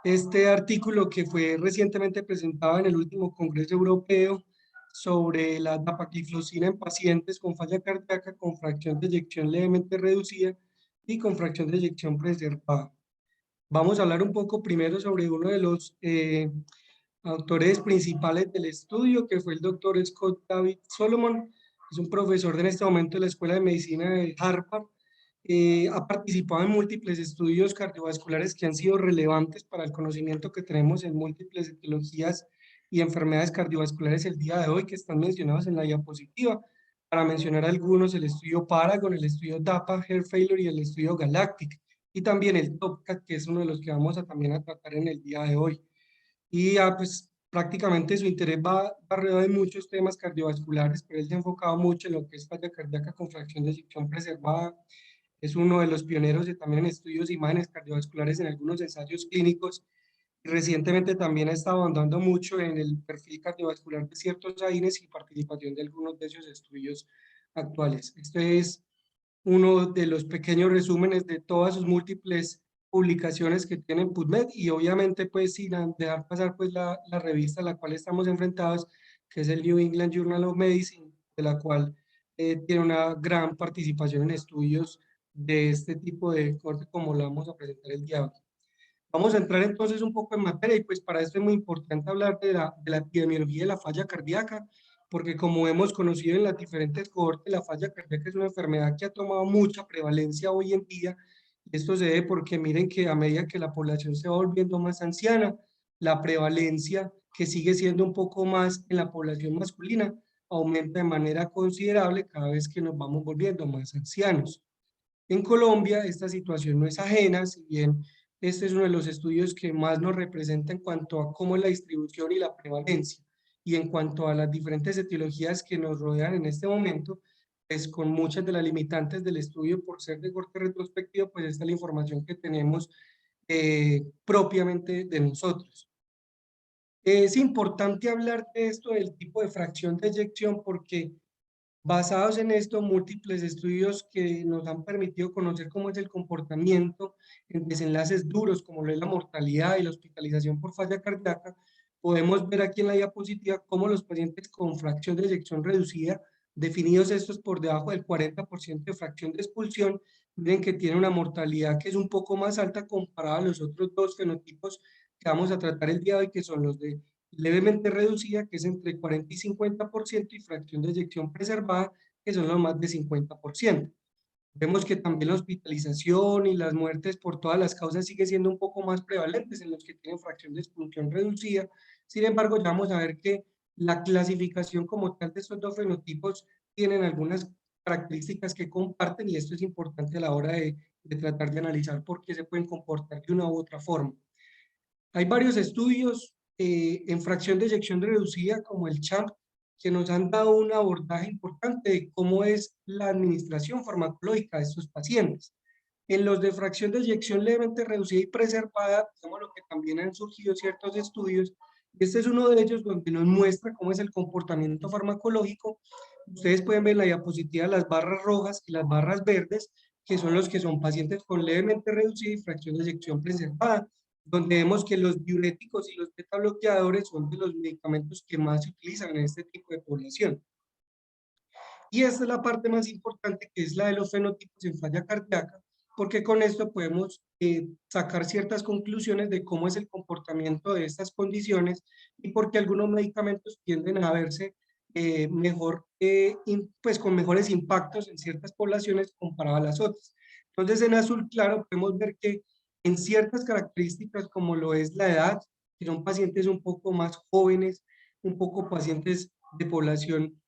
este artículo que fue recientemente presentado en el último Congreso Europeo sobre la dapagliflozina en pacientes con falla cardíaca con fracción de eyección levemente reducida y con fracción de eyección preservada. Vamos a hablar un poco primero sobre uno de los autores principales del estudio, que fue el doctor Scott David Solomon. Es un profesor en este momento de la Escuela de Medicina de Harvard. Ha participado en múltiples estudios cardiovasculares que han sido relevantes para el conocimiento que tenemos en múltiples etiologías y enfermedades cardiovasculares el día de hoy, que están mencionados en la diapositiva. Para mencionar algunos, el estudio Paragon, el estudio DAPA, Heart Failure y el estudio Galactic. Y también el TOPCAT, que es uno de los que vamos a también a tratar en el día de hoy. Y pues prácticamente su interés va alrededor de muchos temas cardiovasculares, pero él se ha enfocado mucho en lo que es falla cardíaca con fracción de eyección preservada. Es uno de los pioneros de, también en estudios de imágenes cardiovasculares en algunos ensayos clínicos. Y recientemente también ha estado ahondando mucho en el perfil cardiovascular de ciertos AINES y participación de algunos de esos estudios actuales. Este es uno de los pequeños resúmenes de todas sus múltiples publicaciones que tienen PubMed y obviamente pues sin dejar pasar pues la revista a la cual estamos enfrentados, que es el New England Journal of Medicine, de la cual tiene una gran participación en estudios de este tipo de corte como lo vamos a presentar el día de hoy. Vamos a entrar entonces un poco en materia y pues para esto es muy importante hablar de la epidemiología de la falla cardíaca, porque como hemos conocido en las diferentes cohortes, la falla cardíaca es una enfermedad que ha tomado mucha prevalencia hoy en día. Esto se debe porque miren que a medida que la población se va volviendo más anciana, la prevalencia, que sigue siendo un poco más en la población masculina, aumenta de manera considerable cada vez que nos vamos volviendo más ancianos. En Colombia esta situación no es ajena, si bien este es uno de los estudios que más nos representa en cuanto a cómo es la distribución y la prevalencia, y en cuanto a las diferentes etiologías que nos rodean en este momento, pues con muchas de las limitantes del estudio por ser de corte retrospectivo, pues esta es la información que tenemos propiamente de nosotros. Es importante hablar de esto, del tipo de fracción de eyección, porque basados en esto, múltiples estudios que nos han permitido conocer cómo es el comportamiento en desenlaces duros, como lo es la mortalidad y la hospitalización por falla cardíaca, podemos ver aquí en la diapositiva cómo los pacientes con fracción de eyección reducida, definidos estos por debajo del 40% de fracción de expulsión, ven que tienen una mortalidad que es un poco más alta comparada a los otros dos fenotipos que vamos a tratar el día de hoy, que son los de levemente reducida, que es entre 40 y 50%, y fracción de eyección preservada, que son los más de 50%. Vemos que también la hospitalización y las muertes por todas las causas sigue siendo un poco más prevalentes en los que tienen fracción de expulsión reducida. Sin embargo, ya vamos a ver que la clasificación como tal de estos dos fenotipos tienen algunas características que comparten, y esto es importante a la hora de tratar de analizar por qué se pueden comportar de una u otra forma. Hay varios estudios en fracción de eyección reducida, como el CHAMP, que nos han dado un abordaje importante de cómo es la administración farmacológica de estos pacientes. En los de fracción de eyección levemente reducida y preservada, digamos lo que también han surgido ciertos estudios. Este es uno de ellos donde nos muestra cómo es el comportamiento farmacológico. Ustedes pueden ver en la diapositiva las barras rojas y las barras verdes, que son los que son pacientes con levemente reducida y fracción de eyección preservada, donde vemos que los diuréticos y los beta bloqueadores son de los medicamentos que más se utilizan en este tipo de población. Y esta es la parte más importante, que es la de los fenotipos en falla cardíaca, porque con esto podemos sacar ciertas conclusiones de cómo es el comportamiento de estas condiciones y por qué algunos medicamentos tienden a verse mejor, pues con mejores impactos en ciertas poblaciones comparado a las otras. Entonces, en azul claro podemos ver que en ciertas características como lo es la edad, que son pacientes un poco más jóvenes, un poco pacientes de población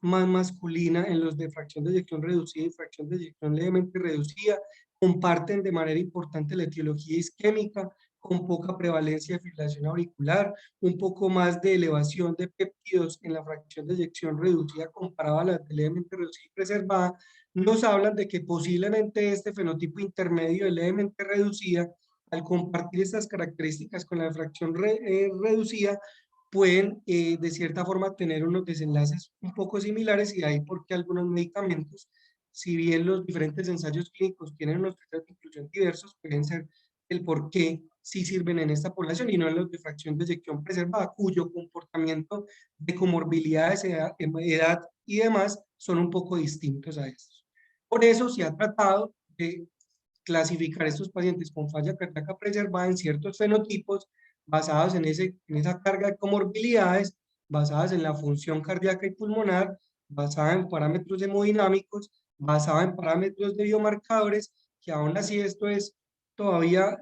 más masculina, en los de fracción de eyección reducida y fracción de eyección levemente reducida, comparten de manera importante la etiología isquémica, con poca prevalencia de fibrilación auricular, un poco más de elevación de péptidos en la fracción de eyección reducida comparada a la de levemente reducida y preservada. Nos hablan de que posiblemente este fenotipo intermedio de levemente reducida, al compartir estas características con la fracción reducida, pueden de cierta forma tener unos desenlaces un poco similares, y ahí porque algunos medicamentos, si bien los diferentes ensayos clínicos tienen unos criterios de inclusión diversos, pueden ser el por qué sí sirven en esta población y no en los de fracción de eyección preservada, cuyo comportamiento de comorbilidades, edad y demás son un poco distintos a estos. Por eso se ha tratado de clasificar estos pacientes con falla cardíaca preservada en ciertos fenotipos basados en esa carga de comorbilidades, basadas en la función cardíaca y pulmonar, basada en parámetros hemodinámicos, basada en parámetros de biomarcadores, que aún así esto es todavía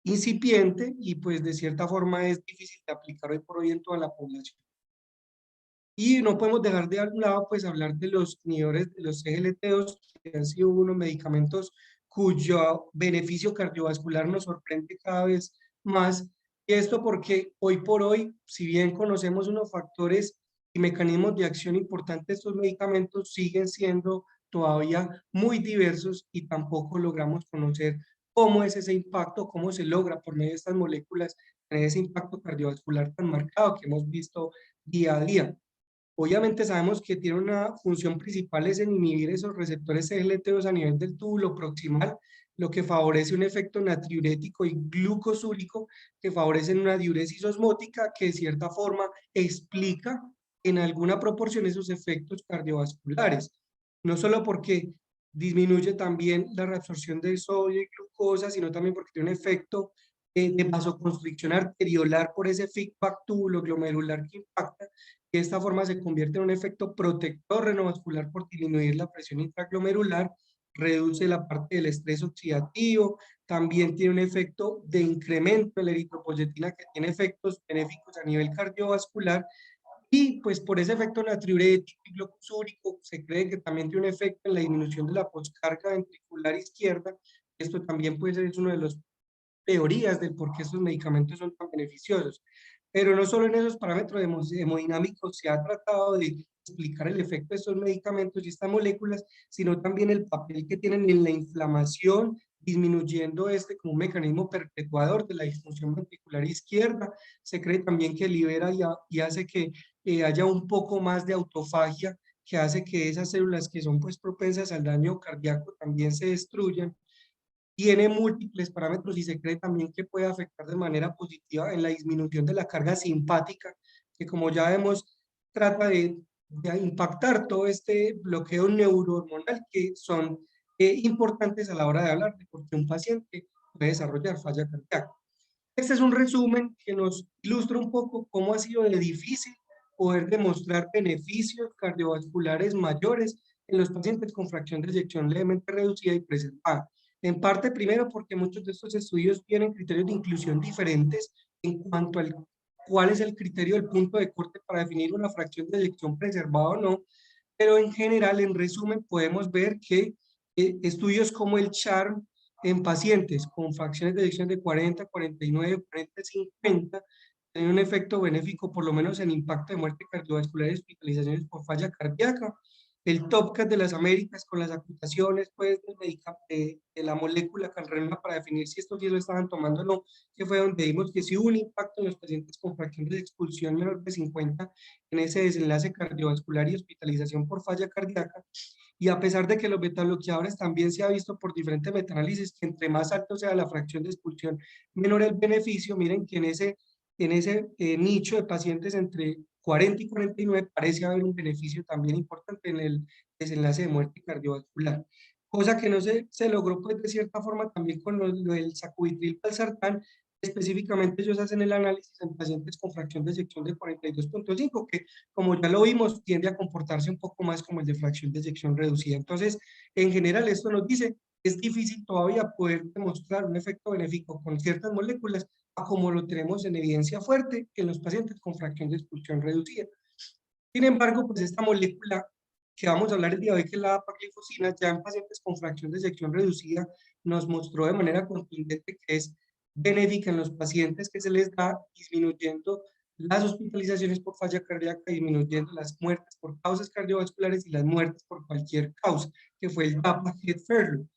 incipiente y pues de cierta forma es difícil de aplicar hoy por hoy en toda la población. Y no podemos dejar de un lado, pues, hablar de los inhibidores de los CGLT2, que han sido unos medicamentos cuyo beneficio cardiovascular nos sorprende cada vez más. Y esto porque hoy por hoy, si bien conocemos unos factores y mecanismos de acción importantes de estos medicamentos, siguen siendo todavía muy diversos y tampoco logramos conocer cómo es ese impacto, cómo se logra por medio de estas moléculas tener ese impacto cardiovascular tan marcado que hemos visto día a día. Obviamente sabemos que tiene una función principal es en inhibir esos receptores CGLT2 a nivel del túbulo proximal, lo que favorece un efecto natriurético y glucosúrico que favorecen una diuresis osmótica que de cierta forma explica en alguna proporción esos efectos cardiovasculares. No solo porque disminuye también la reabsorción de sodio y glucosa, sino también porque tiene un efecto de vasoconstricción arteriolar por ese feedback túbulo glomerular que impacta. De esta forma se convierte en un efecto protector renovascular por disminuir la presión intraglomerular, reduce la parte del estrés oxidativo, también tiene un efecto de incremento de la eritropoyetina que tiene efectos benéficos a nivel cardiovascular y pues por ese efecto natriurético y glucosúrico se cree que también tiene un efecto en la disminución de la poscarga ventricular izquierda. Esto también puede ser uno de los teorías del por qué estos medicamentos son tan beneficiosos. Pero no solo en esos parámetros hemodinámicos se ha tratado de explicar el efecto de estos medicamentos y estas moléculas, sino también el papel que tienen en la inflamación, disminuyendo este como un mecanismo perpetuador de la disfunción ventricular izquierda. Se cree también que libera y hace que haya un poco más de autofagia, que hace que esas células que son pues propensas al daño cardíaco también se destruyan. Tiene múltiples parámetros y se cree también que puede afectar de manera positiva en la disminución de la carga simpática, que como ya vemos, trata de impactar todo este bloqueo neurohormonal que son importantes a la hora de hablar de por qué un paciente puede desarrollar falla cardíaca. Este es un resumen que nos ilustra un poco cómo ha sido de difícil poder demostrar beneficios cardiovasculares mayores en los pacientes con fracción de eyección levemente reducida y preservada. En parte, primero, porque muchos de estos estudios tienen criterios de inclusión diferentes en cuanto al cuál es el criterio del punto de corte para definir una fracción de eyección preservada o no, pero en general, en resumen, podemos ver que estudios como el CHARM en pacientes con fracciones de eyección de 40, 49, 40, 50, tienen un efecto benéfico por lo menos en impacto de muerte cardiovascular y hospitalizaciones por falla cardíaca. El TOPCAT de las Américas con las aplicaciones pues, de la molécula canrelona para definir si estos sí lo estaban tomando o no, que fue donde vimos que sí hubo un impacto en los pacientes con fracciones de expulsión menor de 50 en ese desenlace cardiovascular y hospitalización por falla cardíaca. Y a pesar de que los betabloqueadores también se ha visto por diferentes metaanálisis que entre más alto sea la fracción de expulsión, menor el beneficio. Miren que en ese nicho de pacientes entre 40 y 49 parece haber un beneficio también importante en el desenlace de muerte cardiovascular. Cosa que no se logró pues de cierta forma también con lo del sacubitril valsartán. Específicamente ellos hacen el análisis en pacientes con fracción de eyección de 42.5, que como ya lo vimos, tiende a comportarse un poco más como el de fracción de eyección reducida. Entonces, en general, esto nos dice que es difícil todavía poder demostrar un efecto benéfico con ciertas moléculas, a como lo tenemos en evidencia fuerte en los pacientes con fracción de expulsión reducida. Sin embargo, pues esta molécula que vamos a hablar el día de hoy, que es la dapaglifosina, ya en pacientes con fracción de eyección reducida, nos mostró de manera contundente que es benéfica en los pacientes que se les da, disminuyendo las hospitalizaciones por falla cardíaca, disminuyendo las muertes por causas cardiovasculares y las muertes por cualquier causa, que fue el dapagliflozin.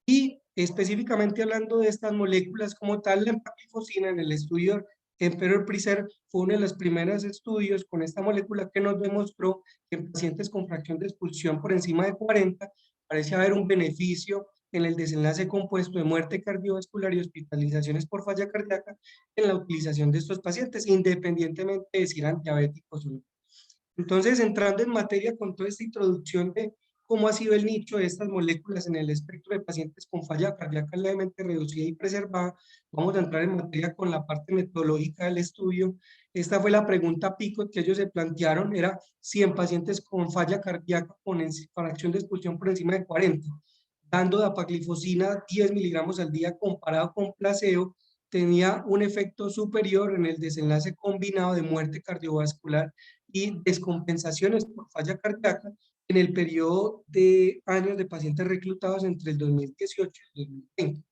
Y específicamente hablando de estas moléculas como tal, la empaglifosina en el estudio Emperor Preserve fue uno de los primeros estudios con esta molécula que nos demostró que en pacientes con fracción de expulsión por encima de 40 parece haber un beneficio en el desenlace compuesto de muerte cardiovascular y hospitalizaciones por falla cardíaca en la utilización de estos pacientes, independientemente de si eran diabéticos o no. Entonces, entrando en materia con toda esta introducción de cómo ha sido el nicho de estas moléculas en el espectro de pacientes con falla cardíaca levemente reducida y preservada, vamos a entrar en materia con la parte metodológica del estudio. Esta fue la pregunta pico que ellos se plantearon, era si en pacientes con falla cardíaca con fracción de expulsión por encima de 40, dando dapaglifosina 10 miligramos al día comparado con placebo, tenía un efecto superior en el desenlace combinado de muerte cardiovascular y descompensaciones por falla cardíaca en el periodo de años de pacientes reclutados entre el 2018 y el 2020.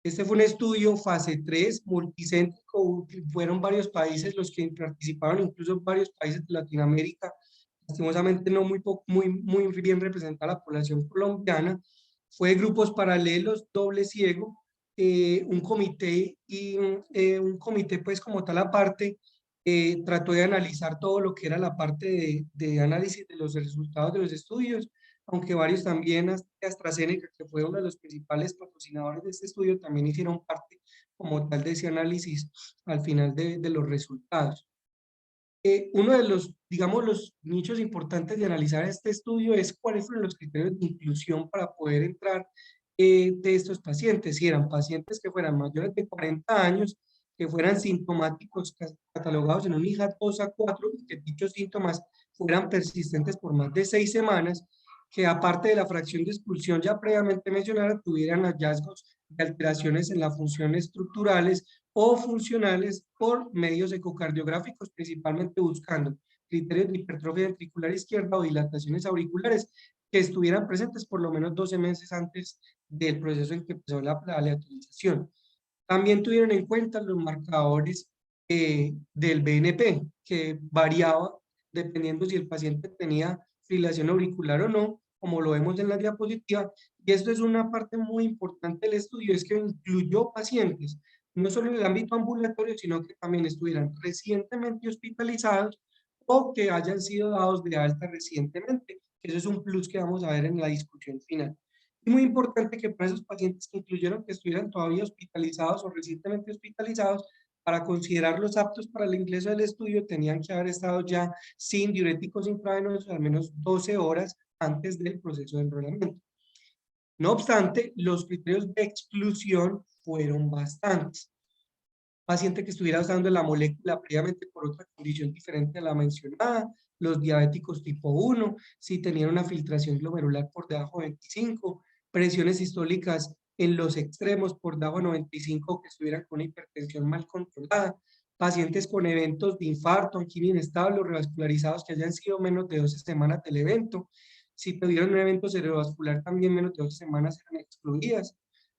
Este fue un estudio fase 3, multicéntrico, fueron varios países los que participaron, incluso varios países de Latinoamérica, lastimosamente no muy bien representada la población colombiana, fue grupos paralelos, doble ciego, un comité y un comité pues como tal aparte, trató de analizar todo lo que era la parte de análisis de los resultados de los estudios, aunque varios también, AstraZeneca, que fue uno de los principales patrocinadores de este estudio, también hicieron parte como tal de ese análisis al final de los resultados. Uno de los, digamos, los nichos importantes de analizar este estudio es cuáles fueron los criterios de inclusión para poder entrar de estos pacientes. Si eran pacientes que fueran mayores de 40 años, que fueran sintomáticos catalogados en un IHA 2 a 4 y que dichos síntomas fueran persistentes por más de 6 semanas, que aparte de la fracción de expulsión ya previamente mencionada, tuvieran hallazgos de alteraciones en las funciones estructurales o funcionales por medios ecocardiográficos, principalmente buscando criterios de hipertrofia ventricular izquierda o dilataciones auriculares que estuvieran presentes por lo menos 12 meses antes del proceso en que empezó la aleatorización. También tuvieron en cuenta los marcadores del BNP, que variaba dependiendo si el paciente tenía fibrilación auricular o no, como lo vemos en la diapositiva. Y esto es una parte muy importante del estudio, es que incluyó pacientes, no solo en el ámbito ambulatorio, sino que también estuvieran recientemente hospitalizados o que hayan sido dados de alta recientemente. Eso es un plus que vamos a ver en la discusión final. Y muy importante que para esos pacientes que incluyeron que estuvieran todavía hospitalizados o recientemente hospitalizados, para considerarlos aptos para el ingreso del estudio, tenían que haber estado ya sin diuréticos intravenosos al menos 12 horas antes del proceso de enrolamiento. No obstante, los criterios de exclusión fueron bastantes. Paciente que estuviera usando la molécula previamente por otra condición diferente a la mencionada, los diabéticos tipo 1, si tenían una filtración glomerular por debajo de 25, presiones sistólicas en los extremos por debajo de 95 que estuvieran con hipertensión mal controlada, pacientes con eventos de infarto, angina inestable o revascularizados que hayan sido menos de 12 semanas del evento, si tuvieron un evento cerebrovascular también menos de 12 semanas eran excluidas,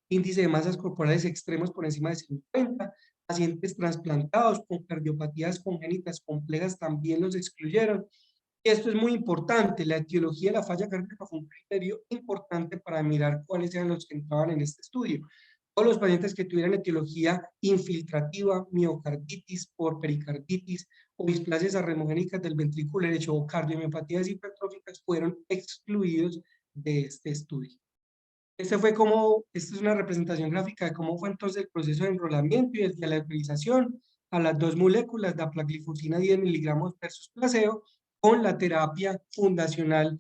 índice de masas corporales extremos por encima de 50, pacientes trasplantados con cardiopatías congénitas complejas también los excluyeron. Y esto es muy importante, la etiología de la falla cardíaca fue un criterio importante para mirar cuáles eran los que entraban en este estudio. Todos los pacientes que tuvieran etiología infiltrativa, miocarditis por pericarditis o displasias arremogénicas del ventrículo derecho o cardiomiopatías hipertróficas fueron excluidos de este estudio. Esta es una representación gráfica de cómo fue entonces el proceso de enrolamiento y de la utilización a las dos moléculas de aplaglifosina 10 miligramos versus placebo con la terapia fundacional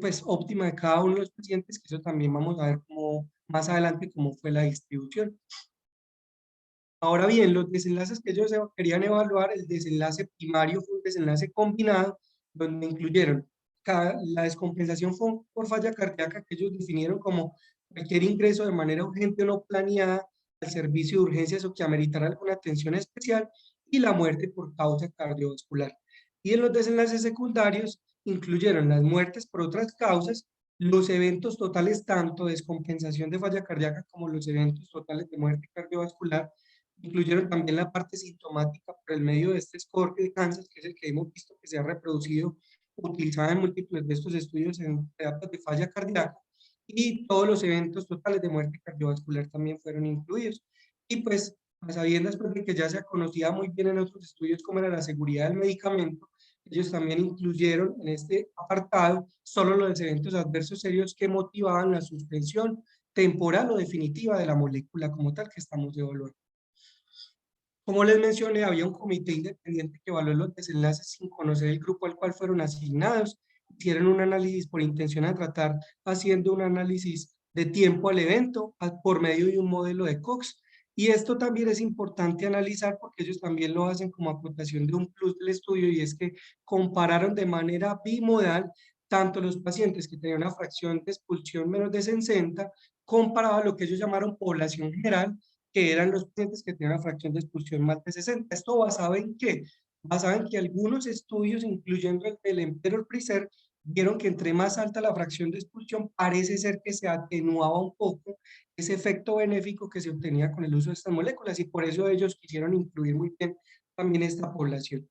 pues, óptima de cada uno de los pacientes, que eso también vamos a ver más adelante cómo fue la distribución. Ahora bien, los desenlaces que ellos querían evaluar, el desenlace primario fue un desenlace combinado, donde incluyeron la descompensación por falla cardíaca, que ellos definieron como cualquier ingreso de manera urgente o no planeada al servicio de urgencias o que ameritara alguna atención especial, y la muerte por causa cardiovascular. Y en los desenlaces secundarios incluyeron las muertes por otras causas, los eventos totales tanto de descompensación de falla cardíaca como los eventos totales de muerte cardiovascular. Incluyeron también la parte sintomática por el medio de este score de Kansas, que es el que hemos visto que se ha reproducido, utilizado en múltiples de estos estudios en terapias de falla cardíaca, y todos los eventos totales de muerte cardiovascular también fueron incluidos. Y pues, a sabiendas pues, de que ya se conocía muy bien en otros estudios cómo era la seguridad del medicamento, Ellos también incluyeron en este apartado solo los eventos adversos serios que motivaban la suspensión temporal o definitiva de la molécula como tal que estamos evaluando. Como les mencioné, había un comité independiente que evaluó los desenlaces sin conocer el grupo al cual fueron asignados. Hicieron un análisis por intención a tratar, haciendo un análisis de tiempo al evento por medio de un modelo de Cox. Y esto también es importante analizar porque ellos también lo hacen como acotación de un plus del estudio, y es que compararon de manera bimodal tanto los pacientes que tenían una fracción de expulsión menos de 60 comparado a lo que ellos llamaron población general, que eran los pacientes que tenían una fracción de expulsión más de 60. ¿Esto basado en qué? Basado en que algunos estudios, incluyendo el del Emperor Pricer, vieron que entre más alta la fracción de expulsión, parece ser que se atenuaba un poco ese efecto benéfico que se obtenía con el uso de estas moléculas, y por eso ellos quisieron incluir muy bien también esta población.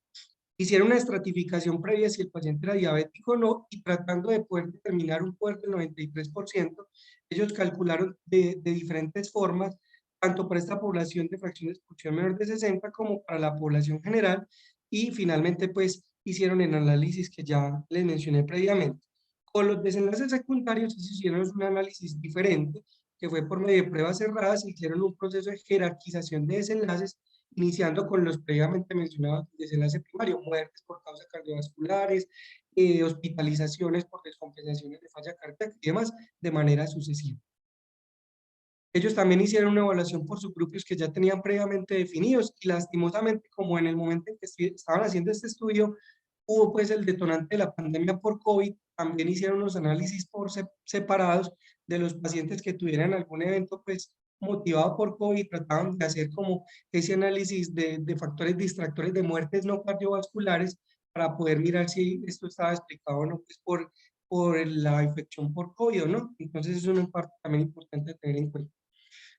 Hicieron una estratificación previa si el paciente era diabético o no, y tratando de poder determinar un poder del 93%, ellos calcularon de diferentes formas, tanto para esta población de fracción de expulsión menor de 60 como para la población general, y finalmente pues hicieron el análisis que ya les mencioné previamente. Con los desenlaces secundarios hicieron un análisis diferente, que fue por medio de pruebas cerradas. Hicieron un proceso de jerarquización de desenlaces, iniciando con los previamente mencionados desenlace primario: muertes por causas cardiovasculares, hospitalizaciones por descompensaciones de falla cardíaca y demás, de manera sucesiva. Ellos también hicieron una evaluación por subgrupos que ya tenían previamente definidos, y lastimosamente, como en el momento en que estaban haciendo este estudio, hubo pues el detonante de la pandemia por COVID, también hicieron los análisis por separados de los pacientes que tuvieran algún evento pues motivado por COVID. Trataban de hacer como ese análisis de factores distractores de muertes no cardiovasculares para poder mirar si esto estaba explicado o no pues por la infección por COVID o no. Entonces es una parte también importante de tener en cuenta.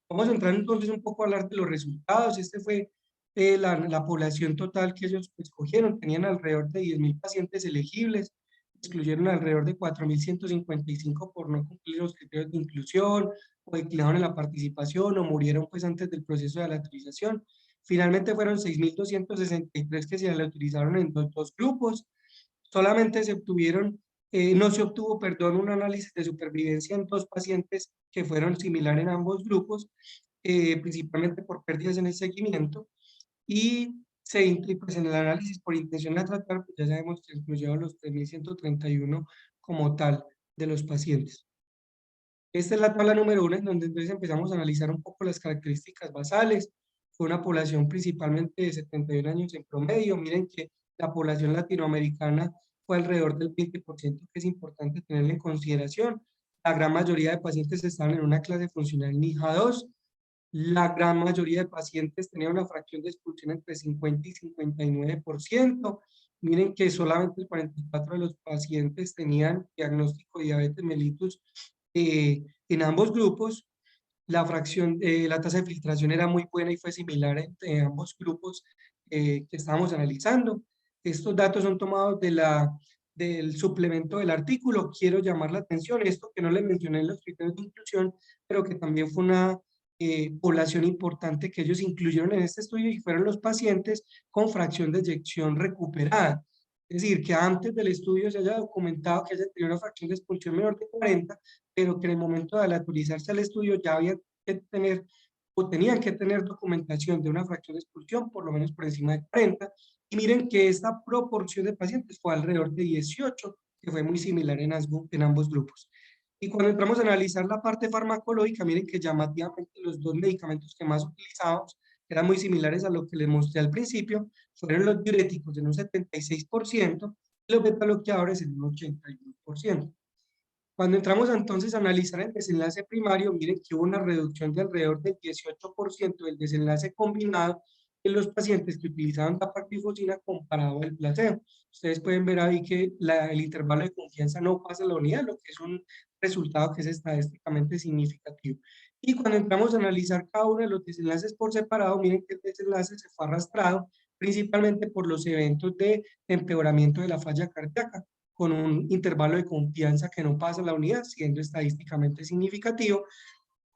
Vamos a entrar entonces un poco a hablar de los resultados. Este fue la población total que ellos escogieron. Tenían alrededor de 10.000 pacientes elegibles, excluyeron alrededor de 4.155 por no cumplir los criterios de inclusión, o declinaron en la participación, o murieron pues antes del proceso de aleatorización. Finalmente fueron 6.263 que se aleatorizaron en dos grupos. Solamente se obtuvieron, no se obtuvo, perdón, un análisis de supervivencia en dos pacientes que fueron similares en ambos grupos, principalmente por pérdidas en el seguimiento, y pues en el análisis por intención a tratar, pues ya sabemos que incluyó los 3.131 como tal de los pacientes. Esta es la tabla número 1, en donde entonces empezamos a analizar un poco las características basales. Fue una población principalmente de 71 años en promedio. Miren que la población latinoamericana fue alrededor del 20%, que es importante tenerlo en consideración. La gran mayoría de pacientes estaban en una clase funcional NIHA 2. La gran mayoría de pacientes tenían una fracción de expulsión entre 50 y 59%. Miren que solamente el 44% de los pacientes tenían diagnóstico de diabetes mellitus en ambos grupos. La fracción, la tasa de filtración era muy buena y fue similar entre ambos grupos que estábamos analizando. Estos datos son tomados del suplemento del artículo. Quiero llamar la atención, esto que no les mencioné en los criterios de inclusión, pero que también fue una población importante que ellos incluyeron en este estudio, y fueron los pacientes con fracción de eyección recuperada. Es decir, que antes del estudio se haya documentado que haya tenido una fracción de expulsión menor de 40, pero que en el momento de aleatorizarse al estudio ya había que tener o tenían que tener documentación de una fracción de expulsión por lo menos por encima de 40. Y miren que esta proporción de pacientes fue alrededor de 18, que fue muy similar en ambos grupos. Y cuando entramos a analizar la parte farmacológica, miren que llamativamente los dos medicamentos que más utilizamos, que eran muy similares a lo que les mostré al principio, fueron los diuréticos en un 76% y los betabloqueadores en un 81%. Cuando entramos entonces a analizar el desenlace primario, miren que hubo una reducción de alrededor del 18% del desenlace combinado en los pacientes que utilizaban dapagliflozina comparado al placebo. Ustedes pueden ver ahí que el intervalo de confianza no pasa la unidad, lo que es un resultado que es estadísticamente significativo. Y cuando entramos a analizar cada uno de los desenlaces por separado, miren que el desenlace se fue arrastrado principalmente por los eventos de empeoramiento de la falla cardíaca, con un intervalo de confianza que no pasa la unidad, siendo estadísticamente significativo,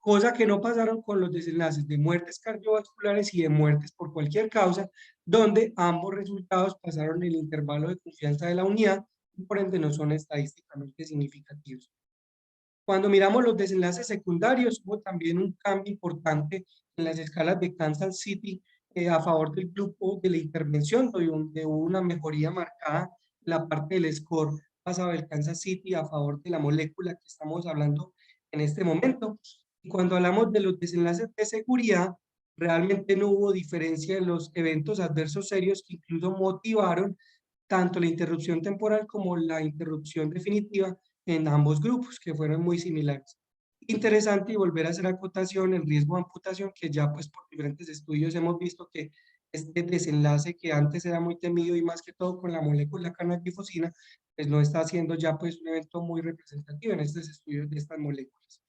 cosa que no pasaron con los desenlaces de muertes cardiovasculares y de muertes por cualquier causa, donde ambos resultados pasaron el intervalo de confianza de la unidad y por ende no son estadísticamente significativos. Cuando miramos los desenlaces secundarios, hubo también un cambio importante en las escalas de Kansas City a favor del grupo de la intervención, donde hubo una mejoría marcada en la parte del score basado del Kansas City a favor de la molécula que estamos hablando en este momento. Y cuando hablamos de los desenlaces de seguridad, realmente no hubo diferencia en los eventos adversos serios que incluso motivaron tanto la interrupción temporal como la interrupción definitiva en ambos grupos, que fueron muy similares. Interesante y volver a hacer acotación el riesgo de amputación, que ya pues por diferentes estudios hemos visto que este desenlace que antes era muy temido y más que todo con la molécula cannabifosina, pues no está siendo ya pues un evento muy representativo en estos estudios de estas moléculas.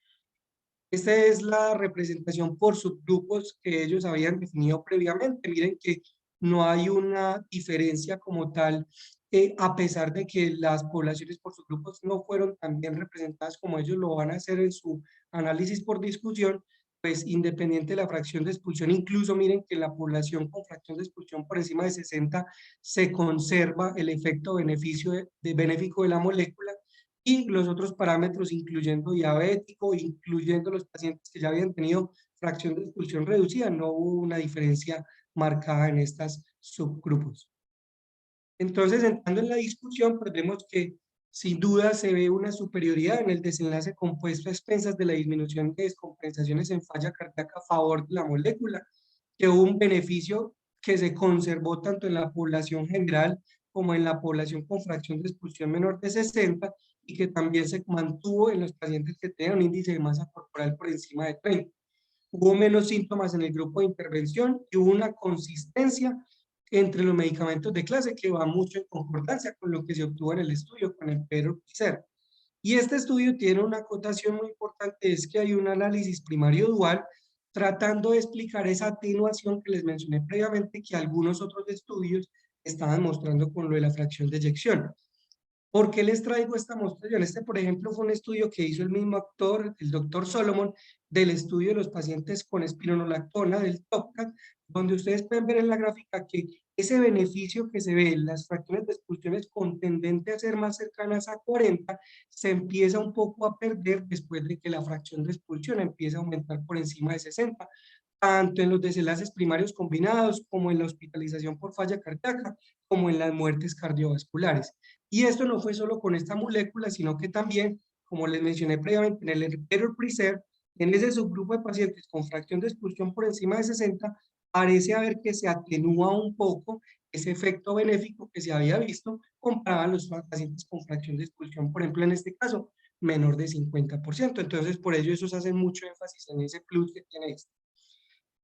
Esta es la representación por subgrupos que ellos habían definido previamente. Miren que no hay una diferencia como tal, a pesar de que las poblaciones por subgrupos no fueron tan bien representadas como ellos lo van a hacer en su análisis por discusión, pues independiente de la fracción de expulsión, incluso miren que la población con fracción de expulsión por encima de 60 se conserva el efecto beneficio benéfico de la molécula y los otros parámetros, incluyendo diabético, incluyendo los pacientes que ya habían tenido fracción de expulsión reducida, no hubo una diferencia marcada en estos subgrupos. Entonces, entrando en la discusión, pues vemos que sin duda se ve una superioridad en el desenlace compuesto a expensas de la disminución de descompensaciones en falla cardíaca a favor de la molécula, que hubo un beneficio que se conservó tanto en la población general como en la población con fracción de expulsión menor de 60 y que también se mantuvo en los pacientes que tenían un índice de masa corporal por encima de 30. Hubo menos síntomas en el grupo de intervención y hubo una consistencia entre los medicamentos de clase que va mucho en concordancia con lo que se obtuvo en el estudio con el Pedro Pizer. Y este estudio tiene una acotación muy importante, es que hay un análisis primario dual tratando de explicar esa atenuación que les mencioné previamente que algunos otros estudios estaban mostrando con lo de la fracción de eyección. ¿Por qué les traigo esta mostración? Este, por ejemplo, fue un estudio que hizo el mismo actor, el doctor Solomon, del estudio de los pacientes con espironolactona del TOPCAT, donde ustedes pueden ver en la gráfica que ese beneficio que se ve en las fracciones de expulsiones con tendente a ser más cercanas a 40, se empieza un poco a perder después de que la fracción de expulsión empieza a aumentar por encima de 60, tanto en los desenlaces primarios combinados como en la hospitalización por falla cardíaca, como en las muertes cardiovasculares. Y esto no fue solo con esta molécula, sino que también, como les mencioné previamente, en el Error Preserve, en ese subgrupo de pacientes con fracción de expulsión por encima de 60, parece haber que se atenúa un poco ese efecto benéfico que se había visto comparado a los pacientes con fracción de expulsión, por ejemplo, en este caso, menor de 50%. Entonces, por ello, eso se hace mucho énfasis en ese plus que tiene esto.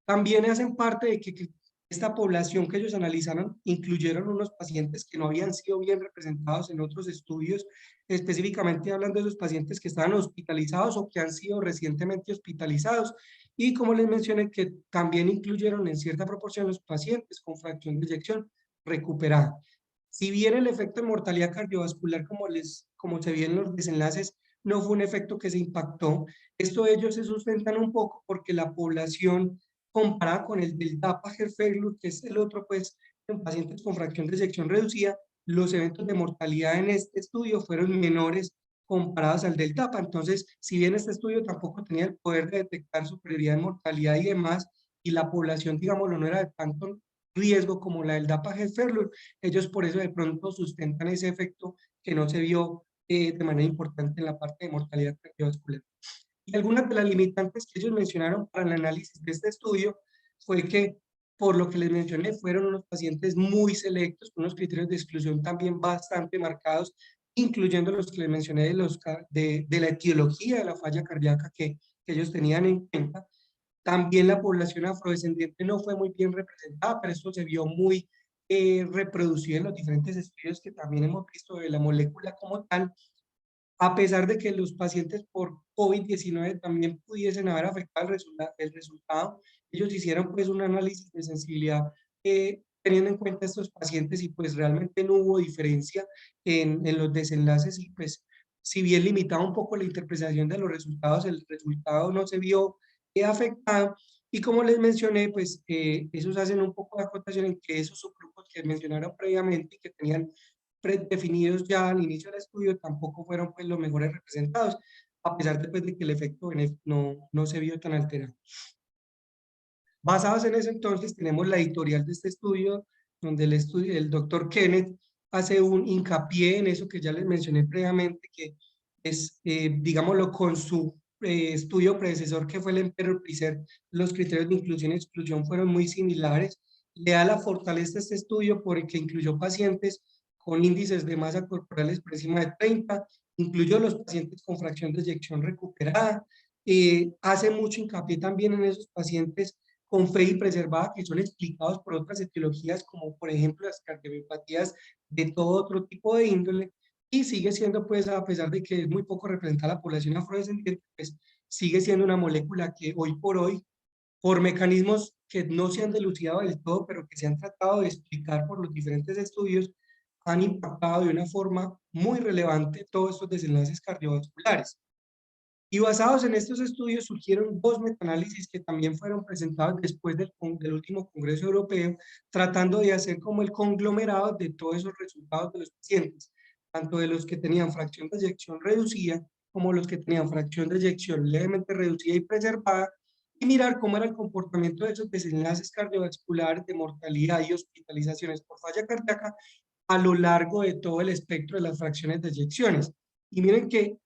También hacen parte de que esta población que ellos analizaron incluyeron unos pacientes que no habían sido bien representados en otros estudios, específicamente hablando de los pacientes que estaban hospitalizados o que han sido recientemente hospitalizados. Y como les mencioné, que también incluyeron en cierta proporción los pacientes con fracción de eyección recuperada. Si bien el efecto de mortalidad cardiovascular, como se vio en los desenlaces, no fue un efecto que se impactó, esto ellos se sustentan un poco porque la población comparada con el del Dapa-Herfurth, que es el otro, pues, en pacientes con fracción de eyección reducida, los eventos de mortalidad en este estudio fueron menores comparados al del DAPA. Entonces, si bien este estudio tampoco tenía el poder de detectar superioridad en mortalidad y demás, y la población, digámoslo, no era de tanto riesgo como la del Dapa-Herfurth, ellos por eso de pronto sustentan ese efecto que no se vio de manera importante en la parte de mortalidad cardiovascular. Y algunas de las limitantes que ellos mencionaron para el análisis de este estudio fue que, por lo que les mencioné, fueron unos pacientes muy selectos, con unos criterios de exclusión también bastante marcados, incluyendo los que les mencioné de la etiología de la falla cardíaca que ellos tenían en cuenta. También la población afrodescendiente no fue muy bien representada, pero esto se vio muy reproducido en los diferentes estudios que también hemos visto de la molécula como tal, a pesar de que los pacientes por COVID-19 también pudiesen haber afectado el resultado, ellos hicieron pues un análisis de sensibilidad teniendo en cuenta estos pacientes y pues realmente no hubo diferencia en los desenlaces y pues si bien limitaba un poco la interpretación de los resultados, el resultado no se vio afectado. Y como les mencioné, pues esos hacen un poco de acotación en que esos subgrupos que mencionaron previamente y que tenían predefinidos ya al inicio del estudio tampoco fueron pues los mejores representados, a pesar de, pues, de que el efecto no se vio tan alterado. Basados en eso, entonces, tenemos la editorial de este estudio, donde el doctor Kenneth hace un hincapié en eso que ya les mencioné previamente, que es, digámoslo, con su estudio predecesor, que fue el Emperor Pricer, los criterios de inclusión y exclusión fueron muy similares. Le da la fortaleza a este estudio porque incluyó pacientes con índices de masa corporales por encima de 30, incluyó los pacientes con fracción de eyección recuperada, hace mucho hincapié también en esos pacientes con fe y preservada que son explicados por otras etiologías, como por ejemplo las cardiomiopatías de todo otro tipo de índole, y sigue siendo, pues, a pesar de que es muy poco representada la población afrodescendiente, pues sigue siendo una molécula que hoy por hoy, por mecanismos que no se han dilucidado del todo, pero que se han tratado de explicar por los diferentes estudios, han impactado de una forma muy relevante todos estos desenlaces cardiovasculares. Y basados en estos estudios surgieron dos metaanálisis que también fueron presentados después del último Congreso Europeo, tratando de hacer como el conglomerado de todos esos resultados de los pacientes, tanto de los que tenían fracción de eyección reducida como los que tenían fracción de eyección levemente reducida y preservada, y mirar cómo era el comportamiento de esos desenlaces cardiovasculares de mortalidad y hospitalizaciones por falla cardíaca a lo largo de todo el espectro de las fracciones de eyecciones. Y miren que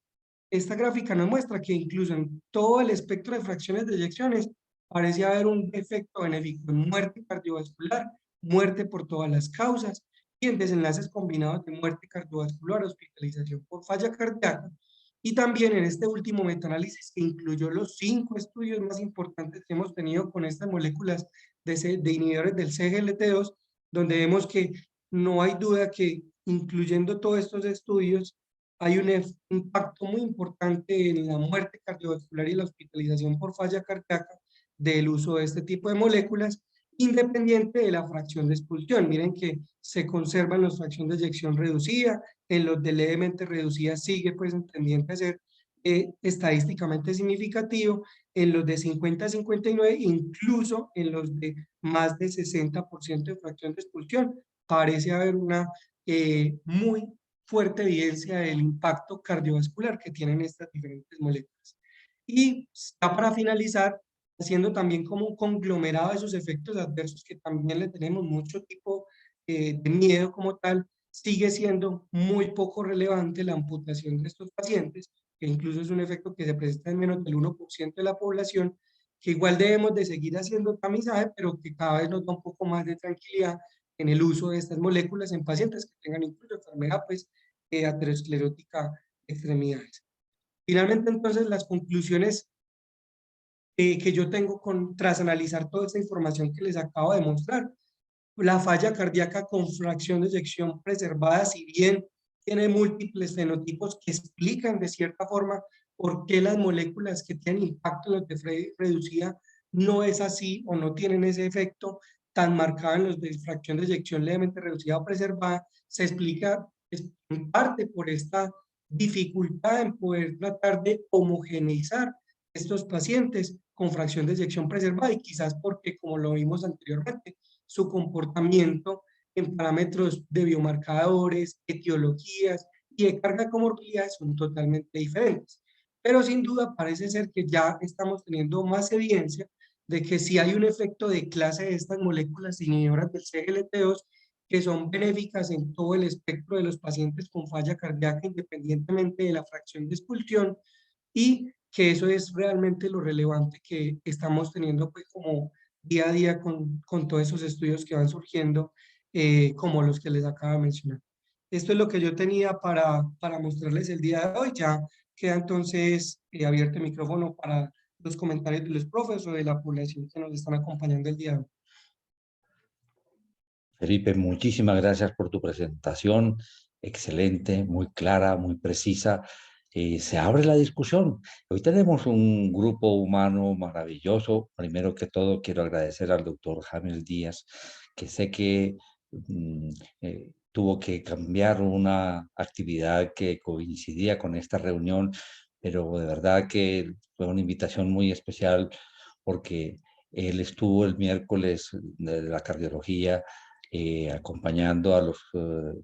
esta gráfica nos muestra que incluso en todo el espectro de fracciones de eyecciones parece haber un efecto benéfico en muerte cardiovascular, muerte por todas las causas y en desenlaces combinados de muerte cardiovascular, hospitalización por falla cardíaca. Y también en este último metaanálisis que incluyó los 5 estudios más importantes que hemos tenido con estas moléculas de inhibidores del CGLT2, donde vemos que no hay duda que incluyendo todos estos estudios, hay un impacto muy importante en la muerte cardiovascular y la hospitalización por falla cardíaca del uso de este tipo de moléculas, independiente de la fracción de expulsión. Miren que se conservan las fracciones de eyección reducida, en los de levemente reducida sigue pues tendiente a ser estadísticamente significativo, en los de 50 a 59, incluso en los de más de 60% de fracción de expulsión, parece haber una muy fuerte evidencia del impacto cardiovascular que tienen estas diferentes moléculas. Y ya para finalizar, haciendo también como un conglomerado de esos efectos adversos que también le tenemos mucho tipo de miedo como tal, sigue siendo muy poco relevante la amputación de estos pacientes, que incluso es un efecto que se presenta en menos del 1% de la población, que igual debemos de seguir haciendo tamizaje, pero que cada vez nos da un poco más de tranquilidad en el uso de estas moléculas en pacientes que tengan incluso enfermedad pues, aterosclerótica de extremidades. Finalmente, entonces, las conclusiones que yo tengo tras analizar toda esta información que les acabo de mostrar. La falla cardíaca con fracción de eyección preservada, si bien tiene múltiples fenotipos que explican de cierta forma por qué las moléculas que tienen impacto en los de Frey reducida no es así o no tienen ese efecto tan marcado en los de fracción de eyección levemente reducida o preservada, se explica en parte por esta dificultad en poder tratar de homogeneizar estos pacientes con fracción de eyección preservada y quizás porque, como lo vimos anteriormente, su comportamiento en parámetros de biomarcadores, etiologías y de carga comorbilidad son totalmente diferentes. Pero sin duda parece ser que ya estamos teniendo más evidencia de que si hay un efecto de clase de estas moléculas inhibidoras del CGLT2 que son benéficas en todo el espectro de los pacientes con falla cardíaca independientemente de la fracción de expulsión y que eso es realmente lo relevante que estamos teniendo pues como día a día con todos esos estudios que van surgiendo, como los que les acabo de mencionar. Esto es lo que yo tenía para mostrarles el día de hoy. Ya queda entonces abierto el micrófono para los comentarios de los profes o de la población que nos están acompañando el día de hoy. Felipe, muchísimas gracias por tu presentación. Excelente, muy clara, muy precisa. Se abre la discusión. Hoy tenemos un grupo humano maravilloso. Primero que todo, quiero agradecer al doctor Jamil Díaz, que sé que tuvo que cambiar una actividad que coincidía con esta reunión, pero de verdad que fue una invitación muy especial porque él estuvo el miércoles de la cardiología acompañando a los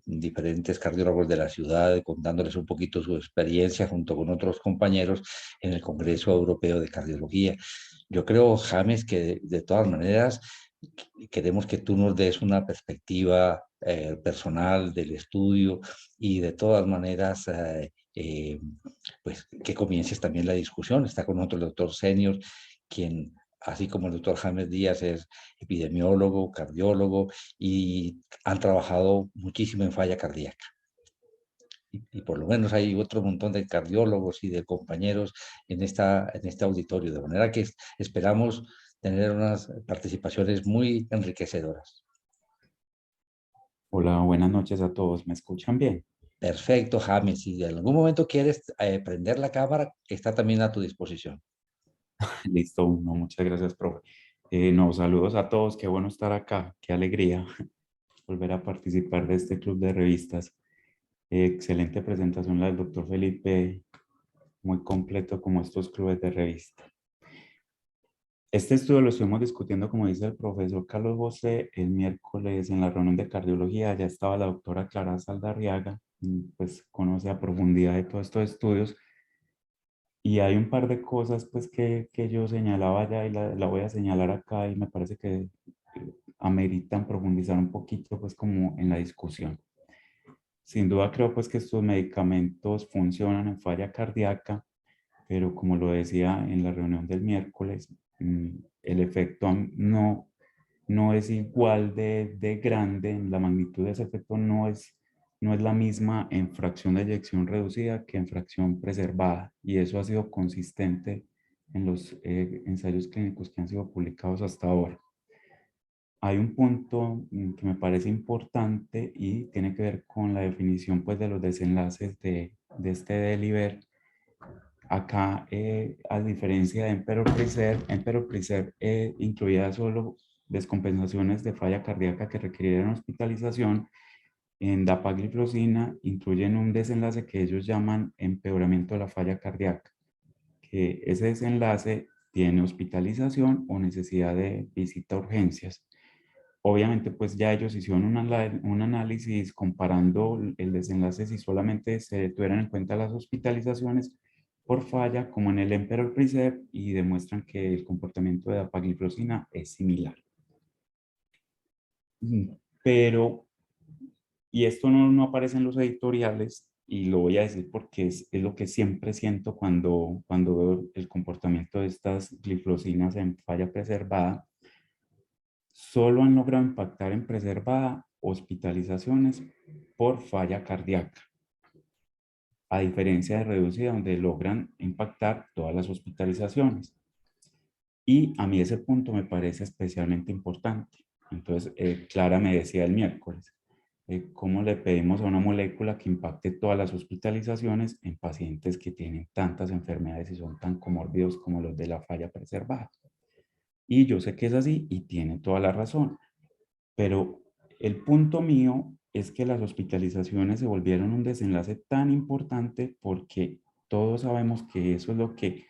diferentes cardiólogos de la ciudad, contándoles un poquito su experiencia junto con otros compañeros en el Congreso Europeo de Cardiología. Yo creo, James, que de todas maneras queremos que tú nos des una perspectiva personal del estudio y de todas maneras pues que comiences también la discusión. Está con nosotros el doctor Senior, quien, así como el doctor James Díaz, es epidemiólogo, cardiólogo y han trabajado muchísimo en falla cardíaca. Y por lo menos hay otro montón de cardiólogos y de compañeros en este auditorio, de manera que esperamos tener unas participaciones muy enriquecedoras. Hola, buenas noches a todos. ¿Me escuchan bien? Perfecto, James. Si en algún momento quieres prender la cámara, está también a tu disposición. Listo, no, muchas gracias, profe. No, saludos a todos. Qué bueno estar acá. Qué alegría volver a participar de este club de revistas. Excelente presentación la del doctor Felipe, muy completo como estos clubes de revista. Este estudio lo estuvimos discutiendo, como dice el profesor Carlos José, el miércoles en la reunión de cardiología. Ya estaba la doctora Clara Saldarriaga, pues conoce a profundidad de todos estos estudios. Y hay un par de cosas pues que yo señalaba ya y la voy a señalar acá y me parece que ameritan profundizar un poquito pues como en la discusión. Sin duda creo pues que estos medicamentos funcionan en falla cardíaca, pero como lo decía en la reunión del miércoles, el efecto no es igual de grande, la magnitud de ese efecto no es la misma en fracción de eyección reducida que en fracción preservada, y eso ha sido consistente en los ensayos clínicos que han sido publicados hasta ahora. Hay un punto que me parece importante y tiene que ver con la definición pues, de los desenlaces de este deliver. Acá, a diferencia de Emperor Preserve incluía solo descompensaciones de falla cardíaca que requirieran hospitalización. En dapagliflozina incluyen un desenlace que ellos llaman empeoramiento de la falla cardíaca, que ese desenlace tiene hospitalización o necesidad de visita a urgencias. Obviamente, pues ya ellos hicieron un análisis comparando el desenlace si solamente se tuvieran en cuenta las hospitalizaciones por falla, como en el Emperor Preserve, y demuestran que el comportamiento de dapagliflozina es similar. Pero, y esto no aparece en los editoriales, y lo voy a decir porque es lo que siempre siento cuando veo el comportamiento de estas gliflosinas en falla preservada. Solo han logrado impactar en preservada hospitalizaciones por falla cardíaca, a diferencia de reducida, donde logran impactar todas las hospitalizaciones. Y a mí ese punto me parece especialmente importante. Entonces, Clara me decía el miércoles, ¿cómo le pedimos a una molécula que impacte todas las hospitalizaciones en pacientes que tienen tantas enfermedades y son tan comórbidos como los de la falla preservada? Y yo sé que es así y tiene toda la razón. Pero el punto mío es que las hospitalizaciones se volvieron un desenlace tan importante porque todos sabemos que eso es lo que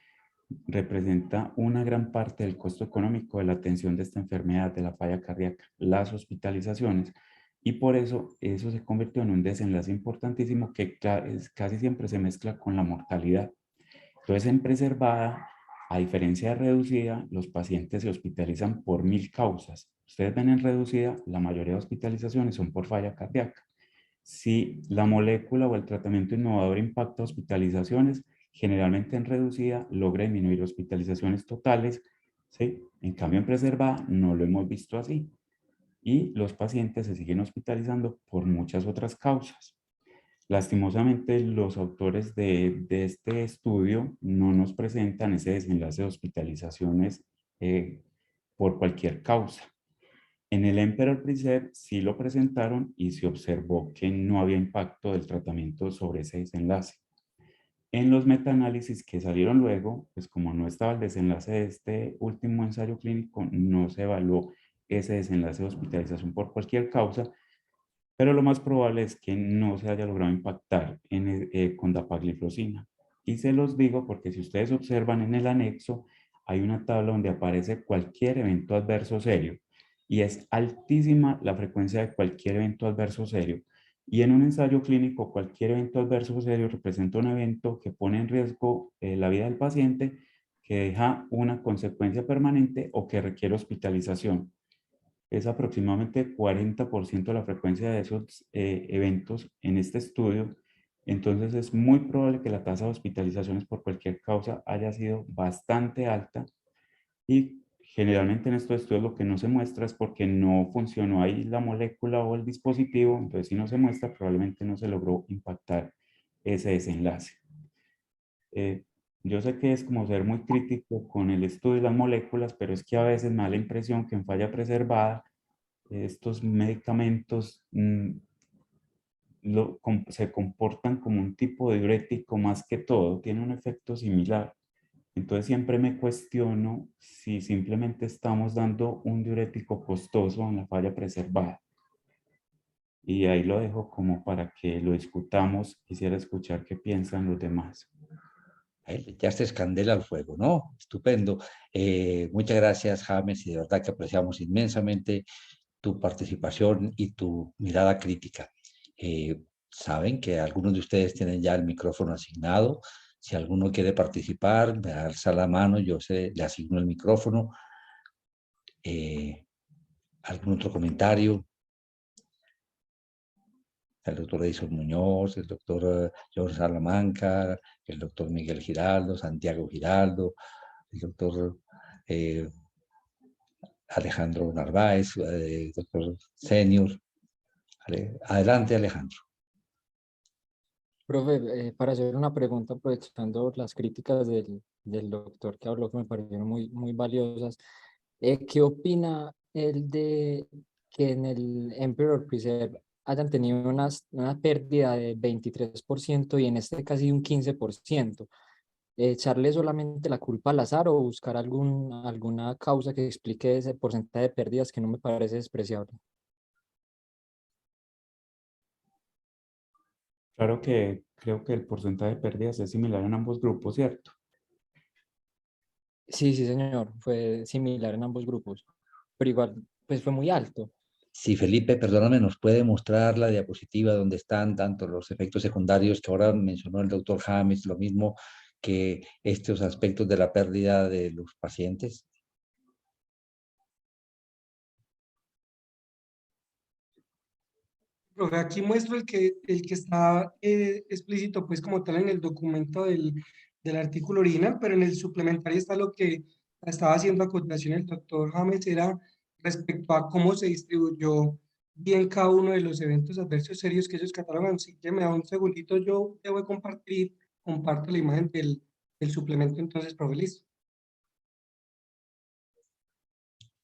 representa una gran parte del costo económico de la atención de esta enfermedad, de la falla cardíaca, las hospitalizaciones. Y por eso eso se convirtió en un desenlace importantísimo que casi siempre se mezcla con la mortalidad. Entonces, en preservada, a diferencia de reducida, los pacientes se hospitalizan por 1000 causas. Ustedes ven en reducida, la mayoría de hospitalizaciones son por falla cardíaca. Si la molécula o el tratamiento innovador impacta hospitalizaciones, generalmente en reducida logra disminuir hospitalizaciones totales, ¿sí? En cambio, en preservada no lo hemos visto así. Y los pacientes se siguen hospitalizando por muchas otras causas. Lastimosamente, los autores de este estudio no nos presentan ese desenlace de hospitalizaciones por cualquier causa. En el Emperor Preserve sí lo presentaron y se observó que no había impacto del tratamiento sobre ese desenlace. En los metaanálisis que salieron luego, pues como no estaba el desenlace de este último ensayo clínico, no se evaluó ese desenlace de hospitalización por cualquier causa, pero lo más probable es que no se haya logrado impactar con dapagliflozina. Y se los digo porque si ustedes observan en el anexo, hay una tabla donde aparece cualquier evento adverso serio y es altísima la frecuencia de cualquier evento adverso serio. Y en un ensayo clínico, cualquier evento adverso serio representa un evento que pone en riesgo la vida del paciente, que deja una consecuencia permanente o que requiere hospitalización. Es aproximadamente 40% de la frecuencia de esos eventos en este estudio. Entonces es muy probable que la tasa de hospitalizaciones por cualquier causa haya sido bastante alta y generalmente en estos estudios lo que no se muestra es porque no funcionó ahí la molécula o el dispositivo. Entonces si no se muestra, probablemente no se logró impactar ese desenlace. Yo sé que es como ser muy crítico con el estudio de las moléculas, pero es que a veces me da la impresión que en falla preservada estos medicamentos se comportan como un tipo de diurético más que todo, tiene un efecto similar. Entonces siempre me cuestiono si simplemente estamos dando un diurético costoso en la falla preservada. Y ahí lo dejo como para que lo discutamos. Quisiera escuchar qué piensan los demás. Ya se escandela el fuego, ¿no? Estupendo. Muchas gracias, James, y de verdad que apreciamos inmensamente tu participación y tu mirada crítica. Saben que algunos de ustedes tienen ya el micrófono asignado. Si alguno quiere participar, me alza la mano, le asigno el micrófono. ¿Algún otro comentario? El doctor Edison Muñoz, el doctor George Salamanca, el doctor Miguel Giraldo, Santiago Giraldo, el doctor Alejandro Narváez, doctor Senior. Adelante, Alejandro. Profe, para hacer una pregunta, aprovechando las críticas del doctor que habló, que me parecieron muy valiosas, ¿qué opina él de que en el Emperor Preserve hayan tenido una pérdida de 23% y en este casi un 15%? ¿Echarle solamente la culpa al azar o buscar alguna causa que explique ese porcentaje de pérdidas que no me parece despreciable? Claro que creo que el porcentaje de pérdidas es similar en ambos grupos, ¿cierto? Sí, sí, señor, fue similar en ambos grupos, pero igual, pues fue muy alto. Si Felipe, perdóname, nos puede mostrar la diapositiva donde están tanto los efectos secundarios que ahora mencionó el doctor James, lo mismo que estos aspectos de la pérdida de los pacientes. Profe, aquí muestro el que está explícito, pues como tal en el documento del artículo original, pero en el suplementario está lo que estaba haciendo acotación el doctor James, era respecto a cómo se distribuyó bien cada uno de los eventos adversos serios que ellos catalogan. Así que me da un segundito, yo te voy a compartir, comparto la imagen del suplemento, entonces, profe, listo.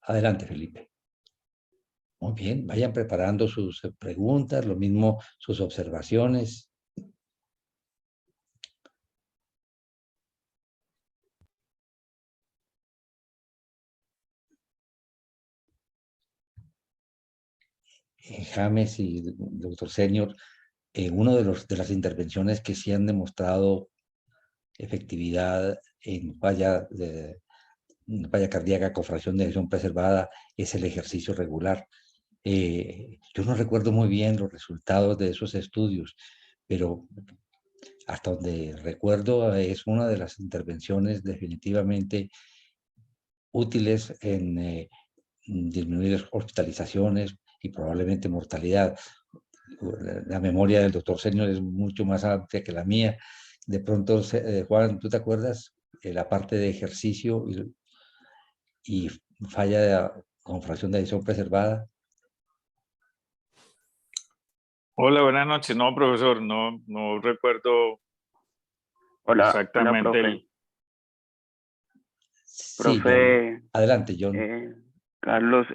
Adelante, Felipe. Muy bien, vayan preparando sus preguntas, lo mismo sus observaciones. James y doctor Senior, una de las intervenciones que sí han demostrado efectividad en falla cardíaca con fracción de eyección preservada es el ejercicio regular. Yo no recuerdo muy bien los resultados de esos estudios, pero hasta donde recuerdo es una de las intervenciones definitivamente útiles en disminuir hospitalizaciones y probablemente mortalidad. La memoria del doctor Senior es mucho más amplia que la mía. De pronto, Juan, ¿tú te acuerdas? La parte de ejercicio y falla con fracción de eyección preservada. Hola, buenas noches. No, profesor, no recuerdo Hola, exactamente profe. Sí, John. Profe, Adelante, John. Carlos,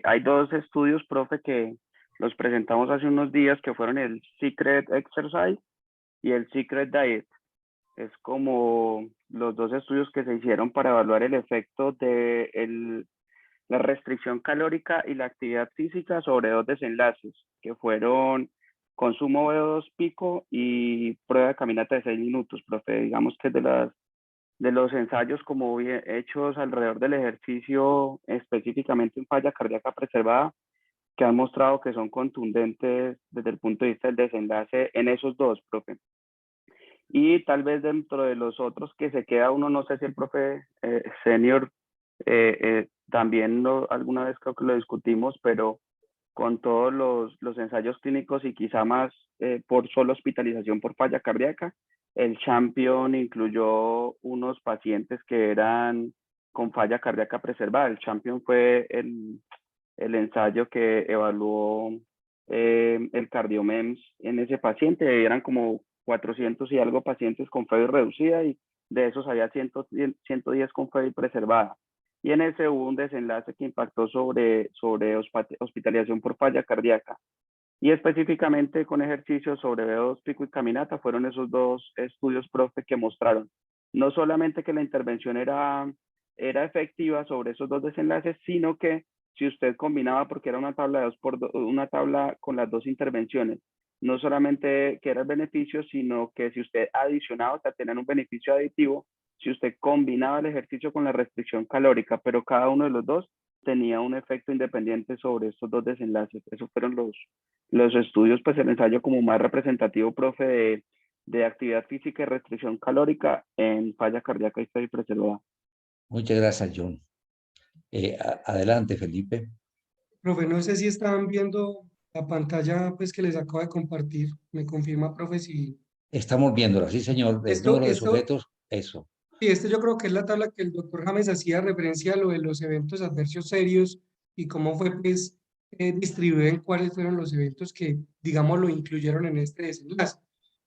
hay dos estudios, profe, que los presentamos hace unos días que fueron el Secret Exercise y el Secret Diet. Es como los dos estudios que se hicieron para evaluar el efecto de la restricción calórica y la actividad física sobre 2 desenlaces, que fueron consumo VO2 pico y prueba de caminata de 6 minutos, profe. Digamos que de los ensayos como hechos alrededor del ejercicio, específicamente en falla cardíaca preservada, que han mostrado que son contundentes desde el punto de vista del desenlace en esos dos, profe. Y tal vez dentro de los otros que se queda uno, no sé si el profe senior también alguna vez creo que lo discutimos, pero con todos los ensayos clínicos y quizá más por solo hospitalización por falla cardíaca, el Champion incluyó unos pacientes que eran con falla cardíaca preservada. El Champion fue el ensayo que evaluó el CardioMEMS en ese paciente. Eran como 400 y algo pacientes con FEBI reducida y de esos había 110 con FEBI preservada. Y en ese hubo un desenlace que impactó sobre hospitalización por falla cardíaca. Y específicamente con ejercicios sobre VO2 pico y caminata fueron esos dos estudios, profe, que mostraron no solamente que la intervención era efectiva sobre esos dos desenlaces, sino que si usted combinaba, porque era una tabla de una tabla con las dos intervenciones, no solamente que era el beneficio, sino que si usted adicionaba, o sea, tenían un beneficio aditivo, si usted combinaba el ejercicio con la restricción calórica, pero cada uno de los dos tenía un efecto independiente sobre estos dos desenlaces. Esos fueron los estudios, pues el ensayo como más representativo, profe, de actividad física y restricción calórica en falla cardíaca y FEBI preservada. Muchas gracias, John. Adelante, Felipe. Profe, no sé si estaban viendo la pantalla pues que les acabo de compartir. Me confirma, profe, si Estamos viéndola, sí, señor. El número de sujetos, eso. sí, yo creo que es la tabla que el doctor James hacía referencia a lo de los eventos adversos serios y cómo fue pues distribuido en cuáles fueron los eventos que, digamos, lo incluyeron en este desenlace.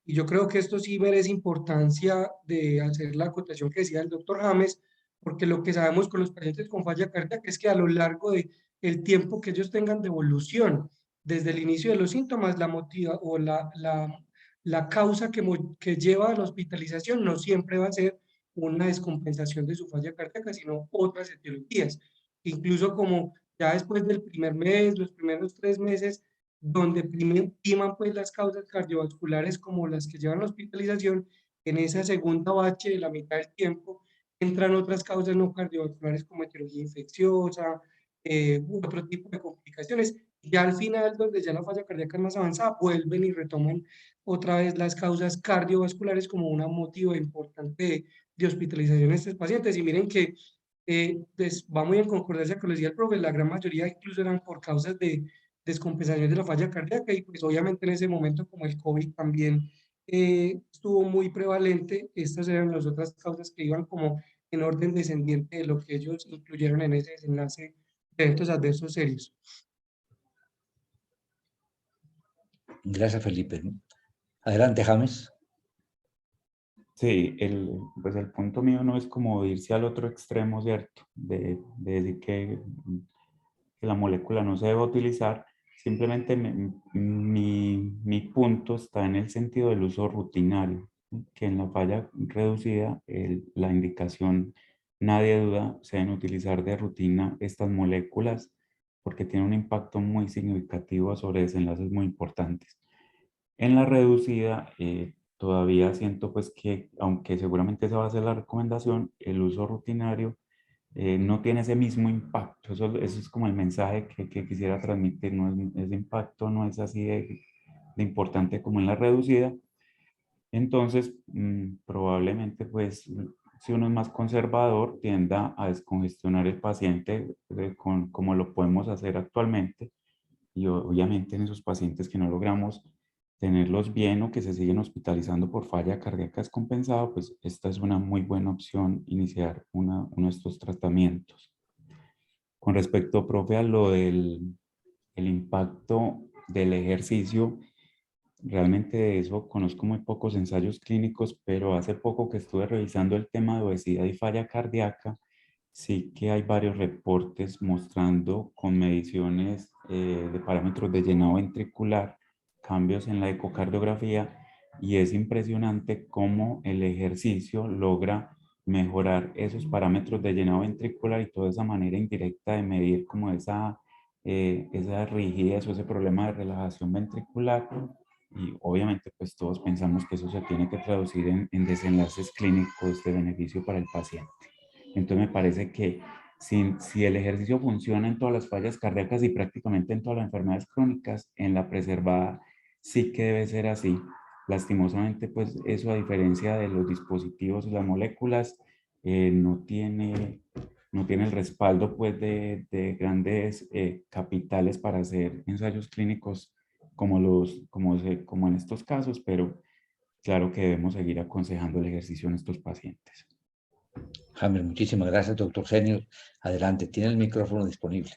Y yo creo que esto sí merece importancia de hacer la acotación que decía el doctor James, porque lo que sabemos con los pacientes con falla cardíaca es que a lo largo de el tiempo que ellos tengan de evolución, desde el inicio de los síntomas, la motiva o la causa que lleva a la hospitalización no siempre va a ser una descompensación de su falla cardíaca, sino otras etiologías. Incluso como ya después del primer mes, los primeros 3 meses, donde priman pues las causas cardiovasculares como las que llevan a la hospitalización, en esa segunda bache de la mitad del tiempo entran otras causas no cardiovasculares como etiología infecciosa, otro tipo de complicaciones. Ya al final, donde ya la falla cardíaca es más avanzada, vuelven y retoman otra vez las causas cardiovasculares como un motivo importante de hospitalización en estos pacientes. Y miren que pues, va muy en concordancia con lo que decía el profe, la gran mayoría incluso eran por causas de descompensación de la falla cardíaca y pues obviamente en ese momento como el COVID también estuvo muy prevalente, estas eran las otras causas que iban como en orden descendiente de lo que ellos incluyeron en ese desenlace de eventos adversos serios. Gracias, Felipe. Adelante, James. Sí, pues el punto mío no es como irse al otro extremo, ¿cierto? De decir que la molécula no se debe utilizar. Simplemente mi punto está en el sentido del uso rutinario, que en la falla reducida la indicación, nadie duda, se deben utilizar de rutina estas moléculas porque tienen un impacto muy significativo sobre desenlaces muy importantes. En la reducida, todavía siento pues que, aunque seguramente esa va a ser la recomendación, el uso rutinario no tiene ese mismo impacto. Eso es como el mensaje que quisiera transmitir. No es, ese impacto no es así de importante como en la reducida. Entonces, probablemente pues si uno es más conservador, tienda a descongestionar el paciente como lo podemos hacer actualmente. Y obviamente en esos pacientes que no logramos tenerlos bien o que se siguen hospitalizando por falla cardíaca descompensada, pues esta es una muy buena opción iniciar uno de estos tratamientos. Con respecto, profe, a lo del el impacto del ejercicio, realmente de eso conozco muy pocos ensayos clínicos, pero hace poco que estuve revisando el tema de obesidad y falla cardíaca, sí que hay varios reportes mostrando con mediciones de parámetros de llenado ventricular, cambios en la ecocardiografía, y es impresionante cómo el ejercicio logra mejorar esos parámetros de llenado ventricular y toda esa manera indirecta de medir como esa rigidez o ese problema de relajación ventricular. Y obviamente pues todos pensamos que eso se tiene que traducir en desenlaces clínicos de beneficio para el paciente. Entonces me parece que si el ejercicio funciona en todas las fallas cardíacas y prácticamente en todas las enfermedades crónicas, en la preservada sí que debe ser así. Lastimosamente, pues eso a diferencia de los dispositivos y las moléculas, no tiene el respaldo pues de grandes capitales para hacer ensayos clínicos como en estos casos, pero claro que debemos seguir aconsejando el ejercicio en estos pacientes. James, muchísimas gracias, doctor Senior. Adelante, tiene el micrófono disponible.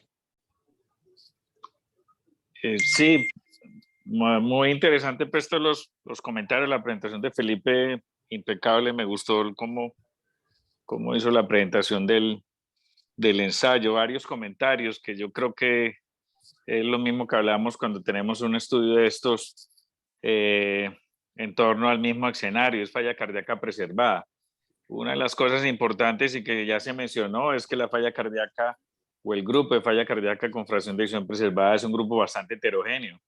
Sí, muy interesante pues todos los comentarios, la presentación de Felipe, impecable, me gustó cómo hizo la presentación del ensayo, varios comentarios que yo creo que es lo mismo que hablamos cuando tenemos un estudio de estos en torno al mismo escenario, es falla cardíaca preservada. Una de las cosas importantes y que ya se mencionó es que la falla cardíaca o el grupo de falla cardíaca con fracción de eyección preservada es un grupo bastante heterogéneo.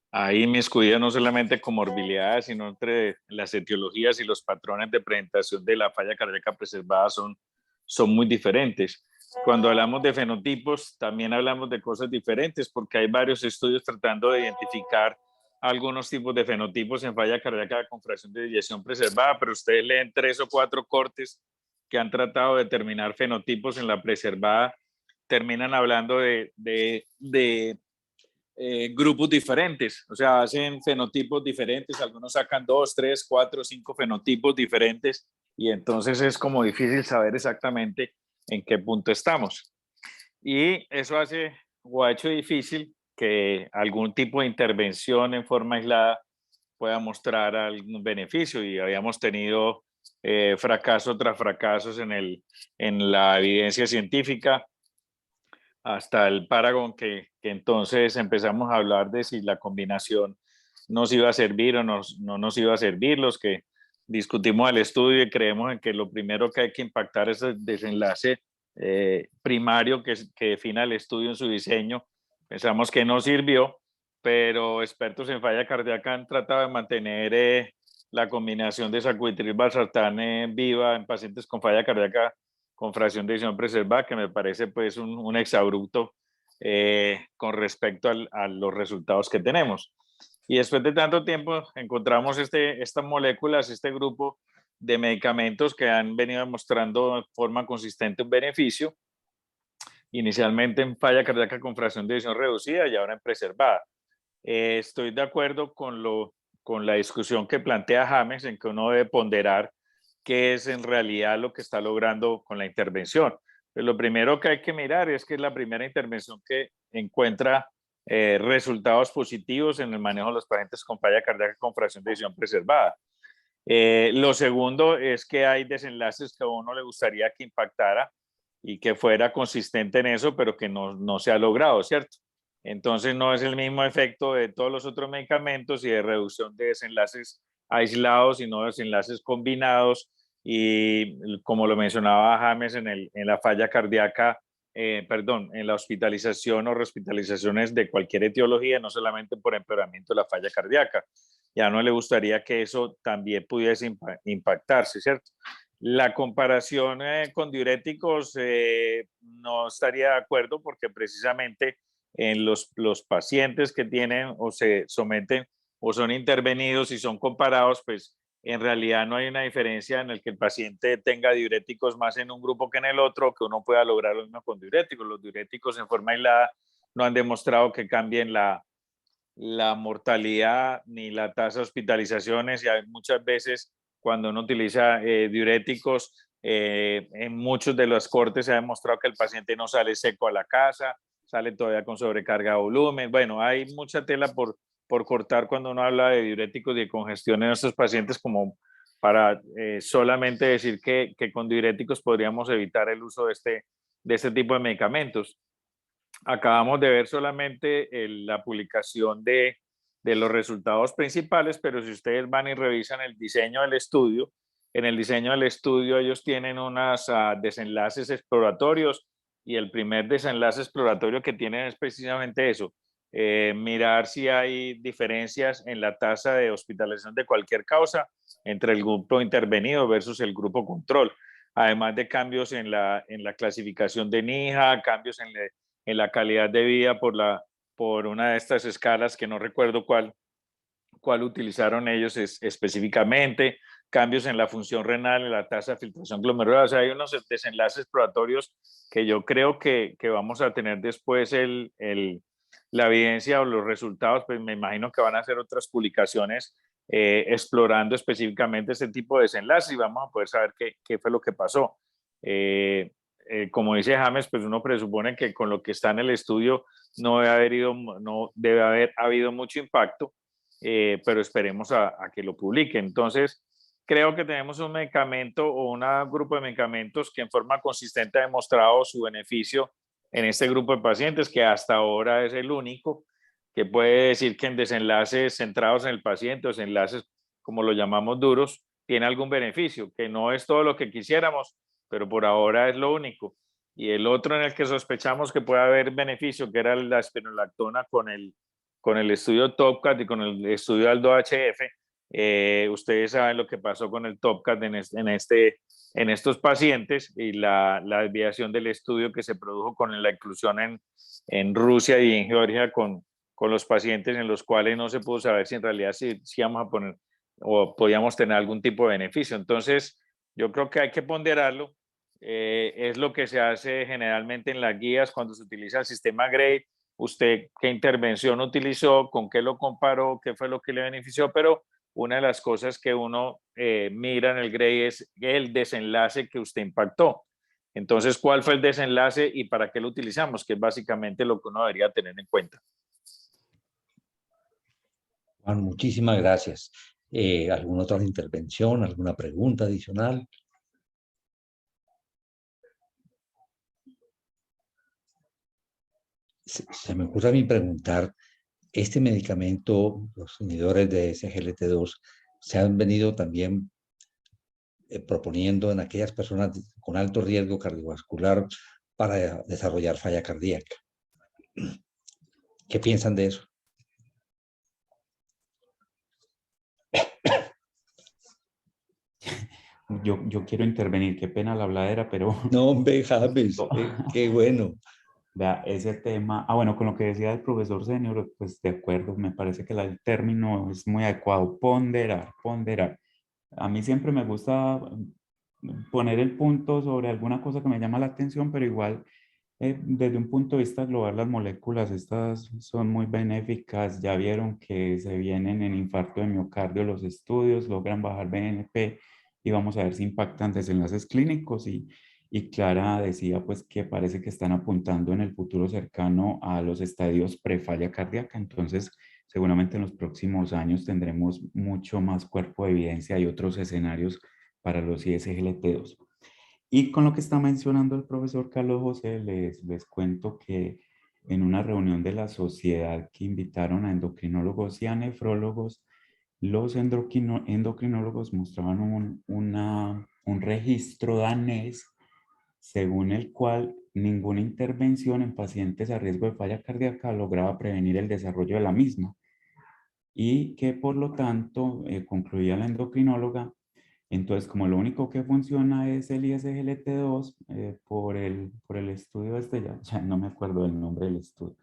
Ahí inmiscuida no solamente comorbilidades, sino entre las etiologías y los patrones de presentación de la falla cardíaca preservada son muy diferentes. Cuando hablamos de fenotipos, también hablamos de cosas diferentes porque hay varios estudios tratando de identificar algunos tipos de fenotipos en falla cardíaca con fracción de eyección preservada, pero ustedes leen 3 o 4 cortes que han tratado de determinar fenotipos en la preservada, terminan hablando de grupos diferentes, o sea, hacen fenotipos diferentes, algunos sacan 2, 3, 4, 5 fenotipos diferentes y entonces es como difícil saber exactamente en qué punto estamos. Y eso hace o ha hecho difícil que algún tipo de intervención en forma aislada pueda mostrar algún beneficio y habíamos tenido fracasos tras fracasos en la evidencia científica hasta el Paragon que entonces empezamos a hablar de si la combinación nos iba a servir o no nos iba a servir, los que discutimos el estudio y creemos en que lo primero que hay que impactar es el desenlace primario que defina el estudio en su diseño. Pensamos que no sirvió, pero expertos en falla cardíaca han tratado de mantener la combinación de sacubitril valsartán viva en pacientes con falla cardíaca con fracción de eyección preservada, que me parece pues un exabrupto con respecto a los resultados que tenemos. Y después de tanto tiempo encontramos estas moléculas, este grupo de medicamentos que han venido demostrando de forma consistente un beneficio, inicialmente en falla cardíaca con fracción de eyección reducida y ahora en preservada. Estoy de acuerdo con la discusión que plantea James en que uno debe ponderar qué es en realidad lo que está logrando con la intervención. Pues lo primero que hay que mirar es que es la primera intervención que encuentra resultados positivos en el manejo de los pacientes con falla cardíaca con fracción de eyección preservada. Lo segundo es que hay desenlaces que a uno le gustaría que impactara y que fuera consistente en eso, pero que no se ha logrado, ¿cierto? Entonces no es el mismo efecto de todos los otros medicamentos y de reducción de desenlaces aislados, sino desenlaces combinados y como lo mencionaba James en la falla cardíaca, en la hospitalización o rehospitalizaciones de cualquier etiología, no solamente por empeoramiento de la falla cardíaca. Ya no le gustaría que eso también pudiese impactarse, ¿cierto? La comparación con diuréticos no estaría de acuerdo porque precisamente en los pacientes que tienen o se someten o son intervenidos y son comparados, pues en realidad no hay una diferencia en el que el paciente tenga diuréticos más en un grupo que en el otro, que uno pueda lograr lo mismo con diuréticos. Los diuréticos en forma aislada no han demostrado que cambien la mortalidad ni la tasa de hospitalizaciones y hay muchas veces cuando uno utiliza diuréticos, en muchos de los cortes se ha demostrado que el paciente no sale seco a la casa, sale todavía con sobrecarga de volumen. Bueno, hay mucha tela por cortar cuando uno habla de diuréticos y de congestión en estos pacientes como para solamente decir que con diuréticos podríamos evitar el uso de este tipo de medicamentos. Acabamos de ver solamente la publicación de los resultados principales, pero si ustedes van y revisan el diseño del estudio, en el diseño del estudio ellos tienen unos desenlaces exploratorios, y el primer desenlace exploratorio que tienen es precisamente eso, mirar si hay diferencias en la tasa de hospitalización de cualquier causa entre el grupo intervenido versus el grupo control, además de cambios en la clasificación de NIHA, cambios en la calidad de vida por una de estas escalas que no recuerdo cuál utilizaron ellos específicamente, cambios en la función renal, en la tasa de filtración glomerular. O sea, hay unos desenlaces exploratorios que yo creo que vamos a tener después la evidencia o los resultados, pues me imagino que van a hacer otras publicaciones explorando específicamente este tipo de desenlaces, y vamos a poder saber qué fue lo que pasó. Como dice James, pues uno presupone que con lo que está en el estudio no debe haber habido mucho impacto, pero esperemos a que lo publique. Entonces, creo que tenemos un medicamento o un grupo de medicamentos que en forma consistente ha demostrado su beneficio en este grupo de pacientes, que hasta ahora es el único que puede decir que en desenlaces centrados en el paciente, o desenlaces como lo llamamos duros, tiene algún beneficio, que no es todo lo que quisiéramos, pero por ahora es lo único. Y el otro en el que sospechamos que puede haber beneficio, que era la espironolactona con el estudio TOPCAT y con el estudio ALDO-HF, ustedes saben lo que pasó con el TOPCAT en estos pacientes, y la desviación del estudio que se produjo con la inclusión en Rusia y en Georgia con los pacientes, en los cuales no se pudo saber si en realidad si íbamos a poner o podíamos tener algún tipo de beneficio. Entonces, yo creo que hay que ponderarlo. Es lo que se hace generalmente en las guías cuando se utiliza el sistema GRADE. Usted qué intervención utilizó, con qué lo comparó, qué fue lo que le benefició, pero una de las cosas que uno mira en el GRADE es el desenlace que usted impactó. Entonces, ¿cuál fue el desenlace y para qué lo utilizamos? Que es básicamente lo que uno debería tener en cuenta. Juan, muchísimas gracias. ¿Alguna otra intervención, alguna pregunta adicional? Se me ocurre a mí preguntar, este medicamento, los inhibidores de SGLT2, se han venido también proponiendo en aquellas personas con alto riesgo cardiovascular para desarrollar falla cardíaca. ¿Qué piensan de eso? Yo quiero intervenir, qué pena la habladera, pero... No, hombre, James, qué bueno. Vea, ese tema, bueno, con lo que decía el profesor senior, pues de acuerdo, me parece que el término es muy adecuado, ponderar, ponderar. A mí siempre me gusta poner el punto sobre alguna cosa que me llama la atención, pero igual desde un punto de vista global las moléculas estas son muy benéficas. Ya vieron que se vienen en infarto de miocardio los estudios, logran bajar BNP y vamos a ver si impactan desenlaces clínicos, y Clara decía pues que parece que están apuntando en el futuro cercano a los estadios prefalla cardíaca. Entonces seguramente en los próximos años tendremos mucho más cuerpo de evidencia y otros escenarios para los ISGLT2. Y con lo que está mencionando el profesor Carlos José, les cuento que en una reunión de la sociedad que invitaron a endocrinólogos y a nefrólogos, los endocrinólogos mostraban un registro danés según el cual ninguna intervención en pacientes a riesgo de falla cardíaca lograba prevenir el desarrollo de la misma, y que por lo tanto, concluía la endocrinóloga, entonces como lo único que funciona es el ISGLT2, por el estudio ya no me acuerdo del nombre del estudio,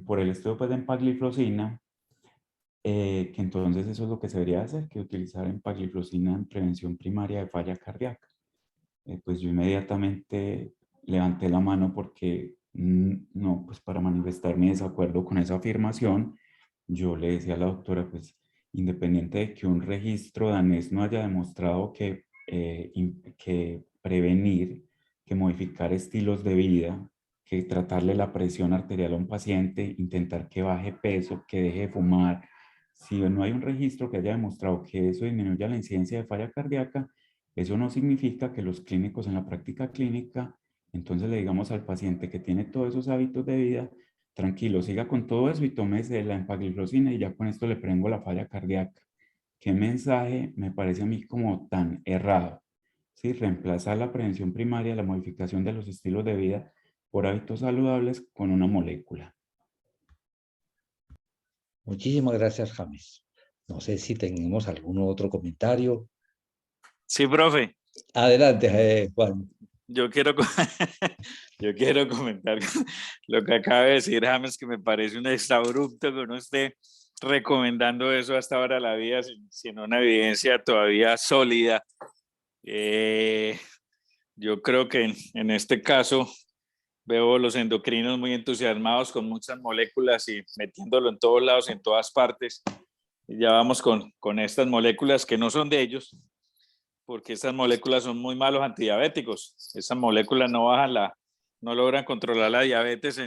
por el estudio pues de empagliflozina, que entonces eso es lo que se debería hacer, que utilizar empagliflozina en prevención primaria de falla cardíaca. Pues yo inmediatamente levanté la mano porque no, pues para manifestar mi desacuerdo con esa afirmación, yo le decía a la doctora, pues independiente de que un registro danés no haya demostrado que prevenir, que modificar estilos de vida, que tratarle la presión arterial a un paciente, intentar que baje peso, que deje de fumar, si no hay un registro que haya demostrado que eso disminuya la incidencia de falla cardíaca, eso no significa que los clínicos en la práctica clínica, entonces le digamos al paciente que tiene todos esos hábitos de vida, tranquilo, siga con todo eso y tómese la empagliflozina y ya con esto le prevengo la falla cardíaca. ¿Qué mensaje me parece a mí como tan errado? ¿Sí? Reemplazar la prevención primaria, la modificación de los estilos de vida por hábitos saludables con una molécula. Muchísimas gracias, James. No sé si tenemos algún otro comentario. Sí, profe. Adelante, Juan. Yo quiero, yo quiero comentar lo que acaba de decir James, que me parece un exabrupto que uno esté recomendando eso hasta ahora la vida sin una evidencia todavía sólida. Yo creo que en este caso veo los endocrinos muy entusiasmados con muchas moléculas y metiéndolo en todos lados, en todas partes. Y ya vamos con estas moléculas que no son de ellos, porque estas moléculas son muy malos antidiabéticos. Esas moléculas no bajan no logran controlar la diabetes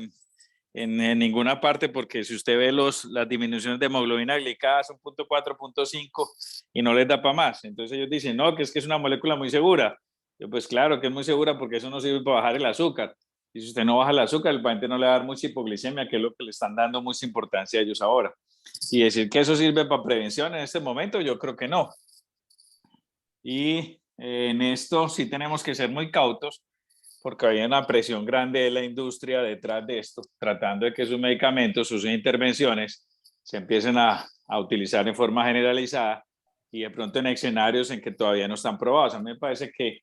en ninguna parte, porque si usted ve las disminuciones de hemoglobina glicada son 0.4, 0.5 y no les da para más. Entonces ellos dicen, no, que es una molécula muy segura. Yo, pues claro que es muy segura porque eso no sirve para bajar el azúcar. Y si usted no baja el azúcar, el paciente no le va a dar mucha hipoglicemia, que es lo que le están dando mucha importancia a ellos ahora. Y decir que eso sirve para prevención en este momento, yo creo que no. Y en esto sí tenemos que ser muy cautos, porque hay una presión grande de la industria detrás de esto, tratando de que sus medicamentos, sus intervenciones se empiecen a utilizar en forma generalizada y de pronto en escenarios en que todavía no están probados. A mí me parece que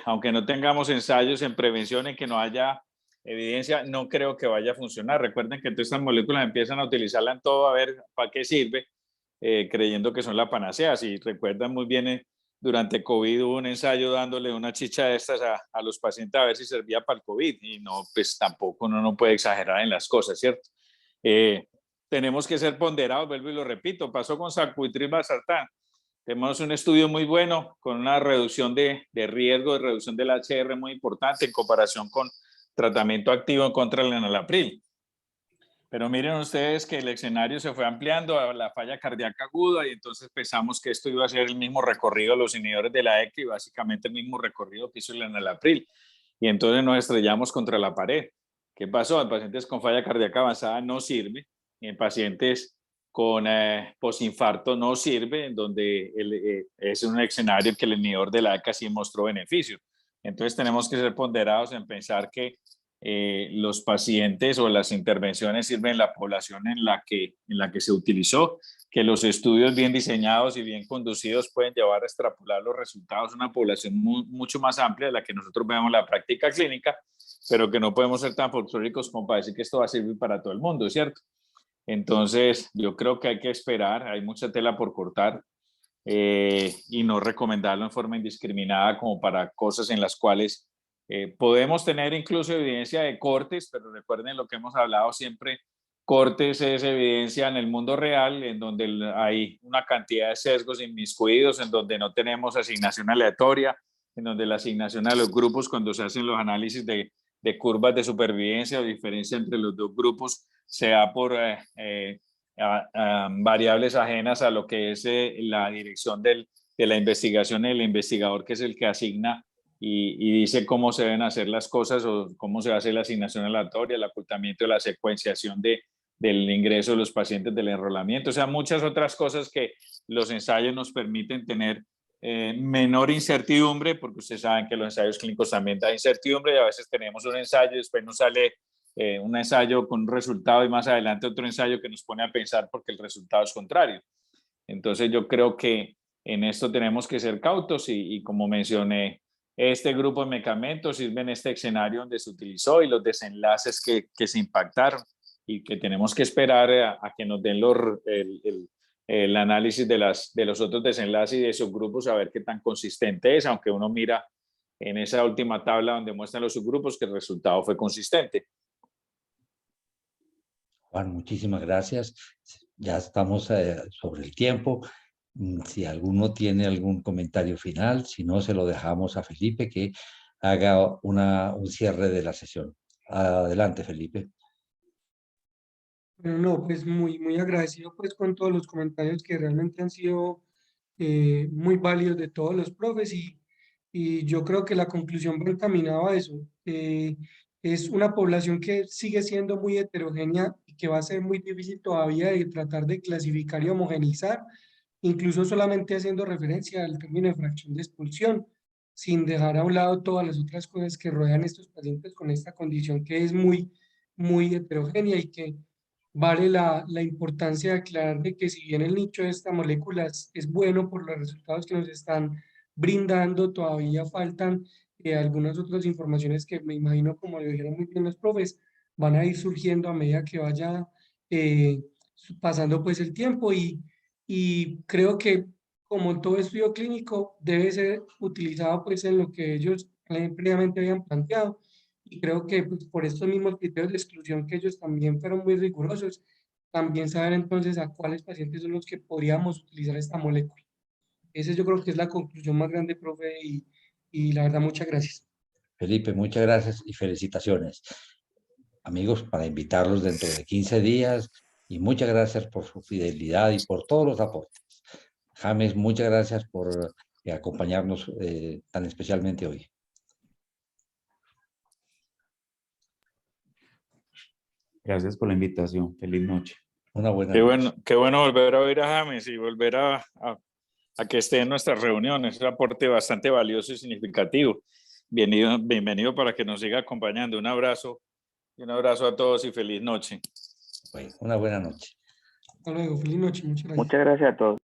aunque no tengamos ensayos en prevención, en que no haya evidencia, no creo que vaya a funcionar. Recuerden que todas estas moléculas empiezan a utilizarla en todo, a ver para qué sirve, creyendo que son la panacea. Si recuerdan muy bien, durante COVID hubo un ensayo dándole una chicha de estas a los pacientes a ver si servía para el COVID, y no, pues tampoco uno no puede exagerar en las cosas, ¿cierto? Tenemos que ser ponderados, vuelvo y lo repito, pasó con sacubitril valsartán. Tenemos un estudio muy bueno con una reducción de riesgo, de reducción del HR muy importante en comparación con tratamiento activo contra el enalapril. Pero miren ustedes que el escenario se fue ampliando a la falla cardíaca aguda y entonces pensamos que esto iba a ser el mismo recorrido de los inhibidores de la ECA y básicamente el mismo recorrido que hizo el enalapril. Y entonces nos estrellamos contra la pared. ¿Qué pasó? En pacientes con falla cardíaca avanzada no sirve, y en pacientes con posinfarto no sirve, en donde es un escenario que el inhibidor de la ECA sí mostró beneficio. Entonces tenemos que ser ponderados en pensar que los pacientes o las intervenciones sirven en la población en la que se utilizó, que los estudios bien diseñados y bien conducidos pueden llevar a extrapolar los resultados a una población mucho más amplia de la que nosotros vemos en la práctica clínica, pero que no podemos ser tan folclóricos como para decir que esto va a servir para todo el mundo, ¿cierto? Entonces, yo creo que hay que esperar, hay mucha tela por cortar, y no recomendarlo en forma indiscriminada como para cosas en las cuales podemos tener incluso evidencia de cortes, pero recuerden lo que hemos hablado siempre, cortes es evidencia en el mundo real, en donde hay una cantidad de sesgos inmiscuidos, en donde no tenemos asignación aleatoria, en donde la asignación a los grupos cuando se hacen los análisis de curvas de supervivencia o diferencia entre los dos grupos se da por variables ajenas a lo que es la dirección de la investigación, el investigador que es el que asigna y dice cómo se deben hacer las cosas o cómo se hace la asignación aleatoria, el ocultamiento de la secuenciación del ingreso de los pacientes, del enrolamiento, o sea, muchas otras cosas que los ensayos nos permiten tener menor incertidumbre, porque ustedes saben que los ensayos clínicos también dan incertidumbre y a veces tenemos un ensayo y después nos sale un ensayo con un resultado y más adelante otro ensayo que nos pone a pensar porque el resultado es contrario. Entonces yo creo que en esto tenemos que ser cautos y como mencioné, este grupo de medicamentos sirve en este escenario donde se utilizó y los desenlaces que se impactaron y que tenemos que esperar a que nos den el análisis de los otros desenlaces y de subgrupos a ver qué tan consistente es, aunque uno mira en esa última tabla donde muestran los subgrupos que el resultado fue consistente. Juan, muchísimas gracias. Ya estamos sobre el tiempo. Si alguno tiene algún comentario final, si no, se lo dejamos a Felipe que haga un cierre de la sesión. Adelante, Felipe. Bueno, no, pues muy agradecido pues con todos los comentarios que realmente han sido muy válidos de todos los profes y yo creo que la conclusión va encaminada a eso. Es una población que sigue siendo muy heterogénea y que va a ser muy difícil todavía de tratar de clasificar y homogeneizar, incluso solamente haciendo referencia al término de fracción de expulsión, sin dejar a un lado todas las otras cosas que rodean a estos pacientes con esta condición que es muy heterogénea y que vale la importancia de aclarar de que si bien el nicho de esta molécula es bueno por los resultados que nos están brindando, todavía faltan algunas otras informaciones que me imagino, como lo dijeron muy bien los profes, van a ir surgiendo a medida que vaya pasando pues el tiempo y creo que como en todo estudio clínico debe ser utilizado pues en lo que ellos previamente habían planteado y creo que pues, por estos mismos criterios de exclusión que ellos también fueron muy rigurosos, también saber entonces a cuáles pacientes son los que podríamos utilizar esta molécula. Ese yo creo que es la conclusión más grande, profe, y la verdad muchas gracias. Felipe, muchas gracias y felicitaciones. Amigos, para invitarlos dentro de 15 días y muchas gracias por su fidelidad y por todos los aportes. James, muchas gracias por acompañarnos tan especialmente hoy. Gracias por la invitación. Feliz noche. Una buena noche. Qué bueno volver a oír a James y volver a que esté en nuestras reuniones. Es un aporte bastante valioso y significativo. Bienvenido para que nos siga acompañando. Un abrazo a todos y feliz noche. Bueno, una buena noche. Hasta luego, feliz noche, muchas gracias. Muchas gracias a todos.